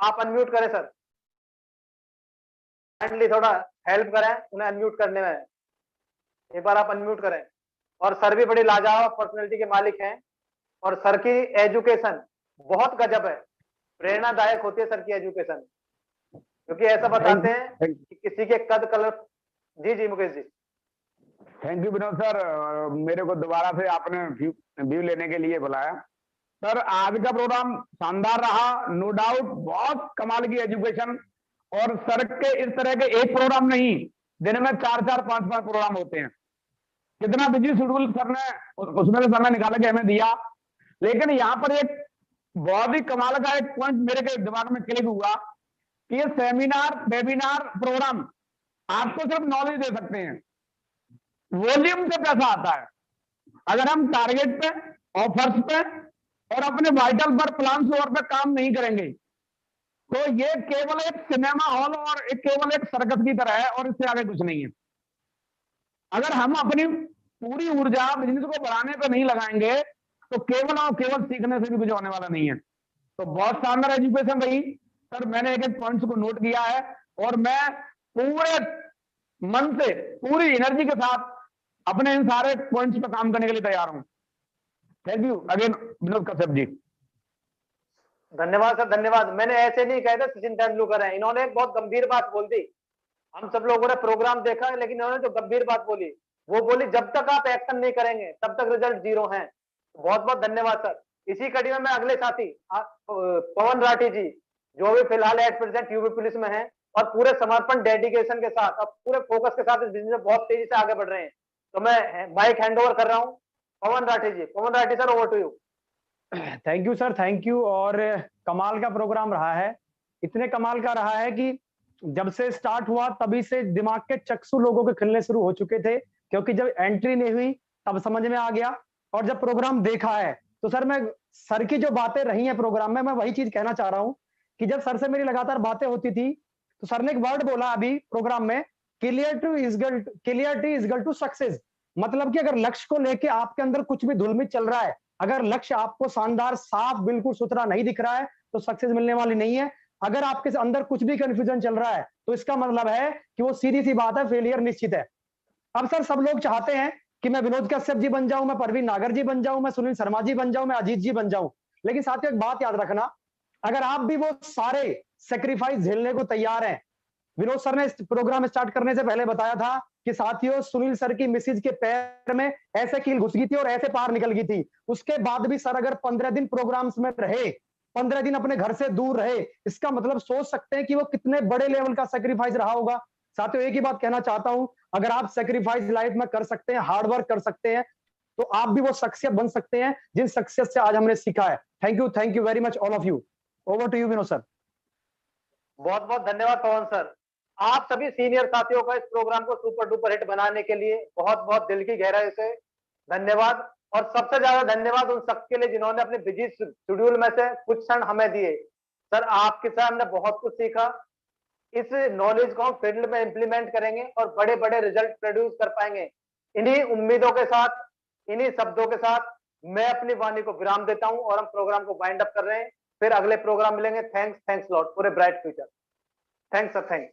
A: आप अनम्यूट करें सर, काइंडली थोड़ा हेल्प करें उन्हें अनम्यूट करने में, एक बार आप अनम्यूट करें। और सर भी बड़ी लाजवाब पर्सनैलिटी के मालिक हैं, और सर की एजुकेशन बहुत गजब है, प्रेरणादायक होती है सर की एजुकेशन, क्योंकि ऐसा बताते हैं कि किसी के कद कलर। जी जी Mukesh ji.
G: Thank you Vinod sir, मेरे को दोबारा से आपने व्यू लेने के लिए बुलाया। सर आज का प्रोग्राम शानदार रहा, नो डाउट, बहुत कमाल की एजुकेशन। और सर के इस तरह के एक प्रोग्राम नहीं, दिन में 4-4, 5-5 प्रोग्राम होते हैं। कितना बिजी शेड्यूल सर ने उसमें से समय निकाल के हमें दिया, लेकिन यहाँ पर एक बहुत ही कमाल का एक पॉइंट मेरे दिमाग में क्लिक हुआ कि ये सेमिनार वेबिनार प्रोग्राम आपको सिर्फ नॉलेज दे सकते हैं, वॉल्यूम से पैसा आता है। अगर हम टारगेट पे, ऑफर्स पे और अपने वाइटल पर प्लान पे काम नहीं करेंगे तो ये केवल एक सिनेमा हॉल और केवल एक सर्कस की तरह है, और इससे आगे कुछ नहीं है। अगर हम अपनी पूरी ऊर्जा बिजनेस को बढ़ाने पे नहीं लगाएंगे तो केवल और केवल सीखने से भी कुछ होने वाला नहीं है। तो बहुत शानदार एजुकेशन रही सर, मैंने एक एक पॉइंट्स को नोट किया है, और मैं पूरे मन से पूरी एनर्जी के साथ अपने इन सारे पॉइंट्स पे काम करने के लिए तैयार हूं। Thank you again Vinod Kashyap ji.
A: धन्यवाद सर, धन्यवाद। मैंने ऐसे नहीं कहा था सचिन तेंदुलकर है, इन्होंने एक बहुत गंभीर बात बोल दी। हम सब लोगों ने प्रोग्राम देखा, लेकिन इन्होंने जो गंभीर बात बोली वो बोली, जब तक आप एक्शन नहीं करेंगे तब तक रिजल्ट जीरो हैं। बहुत बहुत धन्यवाद सर। इसी कड़ी में मैं अगले साथी पवन राठी जी, जो भी फिलहाल एट प्रेजेंट यूपी पुलिस में है और पूरे समर्पण डेडिकेशन के साथ और पूरे फोकस के साथ इस बिजनेस में बहुत तेजी से आगे बढ़ रहे हैं, तो मैं माइक हैंड ओवर कर रहा हूँ Pawan Rathi ji. Pawan Rathi sir, over to you.
B: Thank you sir, thank you. और कमाल का प्रोग्राम रहा है, इतने कमाल का रहा है कि जब से स्टार्ट हुआ तभी से दिमाग के चक्षु लोगों के खिलने शुरू हो चुके थे, क्योंकि जब एंट्री नहीं हुई तब समझ में आ गया, और जब प्रोग्राम देखा है तो सर मैं सर की जो बातें रही हैं प्रोग्राम में, मैं वही चीज कहना चाह रहा हूं कि जब सर से मेरी लगातार बातें होती थी तो सर ने एक वर्ड बोला अभी प्रोग्राम में, clarity is equal to success. मतलब कि अगर लक्ष्य को लेके आपके अंदर कुछ भी धुलमिल चल रहा है, अगर लक्ष्य आपको शानदार साफ बिल्कुल सुथरा नहीं दिख रहा है तो सक्सेस मिलने वाली नहीं है। अगर आपके अंदर कुछ भी कंफ्यूजन चल रहा है तो इसका मतलब है कि वो सीधी सी बात है, फेलियर निश्चित है। अब सर सब लोग चाहते हैं कि मैं विनोद कश्यप जी बन जाऊं, मैं परवीन नागर जी बन जाऊं, मैं सुनील शर्मा जी बन जाऊं, मैं अजीत जी बन जाऊं। लेकिन साथियों एक बात याद रखना, अगर आप भी वो सारे सेक्रीफाइस झेलने को तैयार हैं, विनोद सर ने इस प्रोग्राम स्टार्ट करने से पहले बताया था कि साथियों सुनील सर की मिसिज के पैर में ऐसे कील घुस गई थी और ऐसे पार निकल गई थी। उसके बाद भी सर अगर 15 दिन प्रोग्राम्स में रहे, 15 दिन अपने घर से दूर रहे, इसका मतलब सोच सकते हैं कि वो कितने बड़े लेवल का सेक्रीफाइस रहा होगा। साथियों एक ही बात कहना चाहता हूं, अगर आप सेक्रीफाइस लाइफ में कर सकते हैं, हार्ड वर्क कर सकते हैं, तो आप भी वो शख्सियत बन सकते हैं जिन शख्सियत से आज हमने सीखा है। Thank you very much all of you. Over to you Vinod sir.
A: बहुत बहुत धन्यवाद पवन सर। आप सभी सीनियर साथियों का इस प्रोग्राम को सुपर डुपर हिट बनाने के लिए बहुत बहुत दिल की गहराई से धन्यवाद, और सबसे ज्यादा धन्यवाद उन सबके लिए जिन्होंने अपने बिजी शेड्यूल में से कुछ क्षण हमें दिए। सर आपके साथ हमने बहुत कुछ सीखा, इस नॉलेज को हम फील्ड में इंप्लीमेंट करेंगे और बड़े बड़े रिजल्ट प्रोड्यूस कर पाएंगे। इन्हीं उम्मीदों के साथ, इन्हीं शब्दों के साथ मैं अपनी वाणी को विराम देता हूं और हम प्रोग्राम को वाइंड अप कर रहे हैं। फिर अगले प्रोग्राम मिलेंगे। Thanks lot for a bright future. Thanks sir, thanks.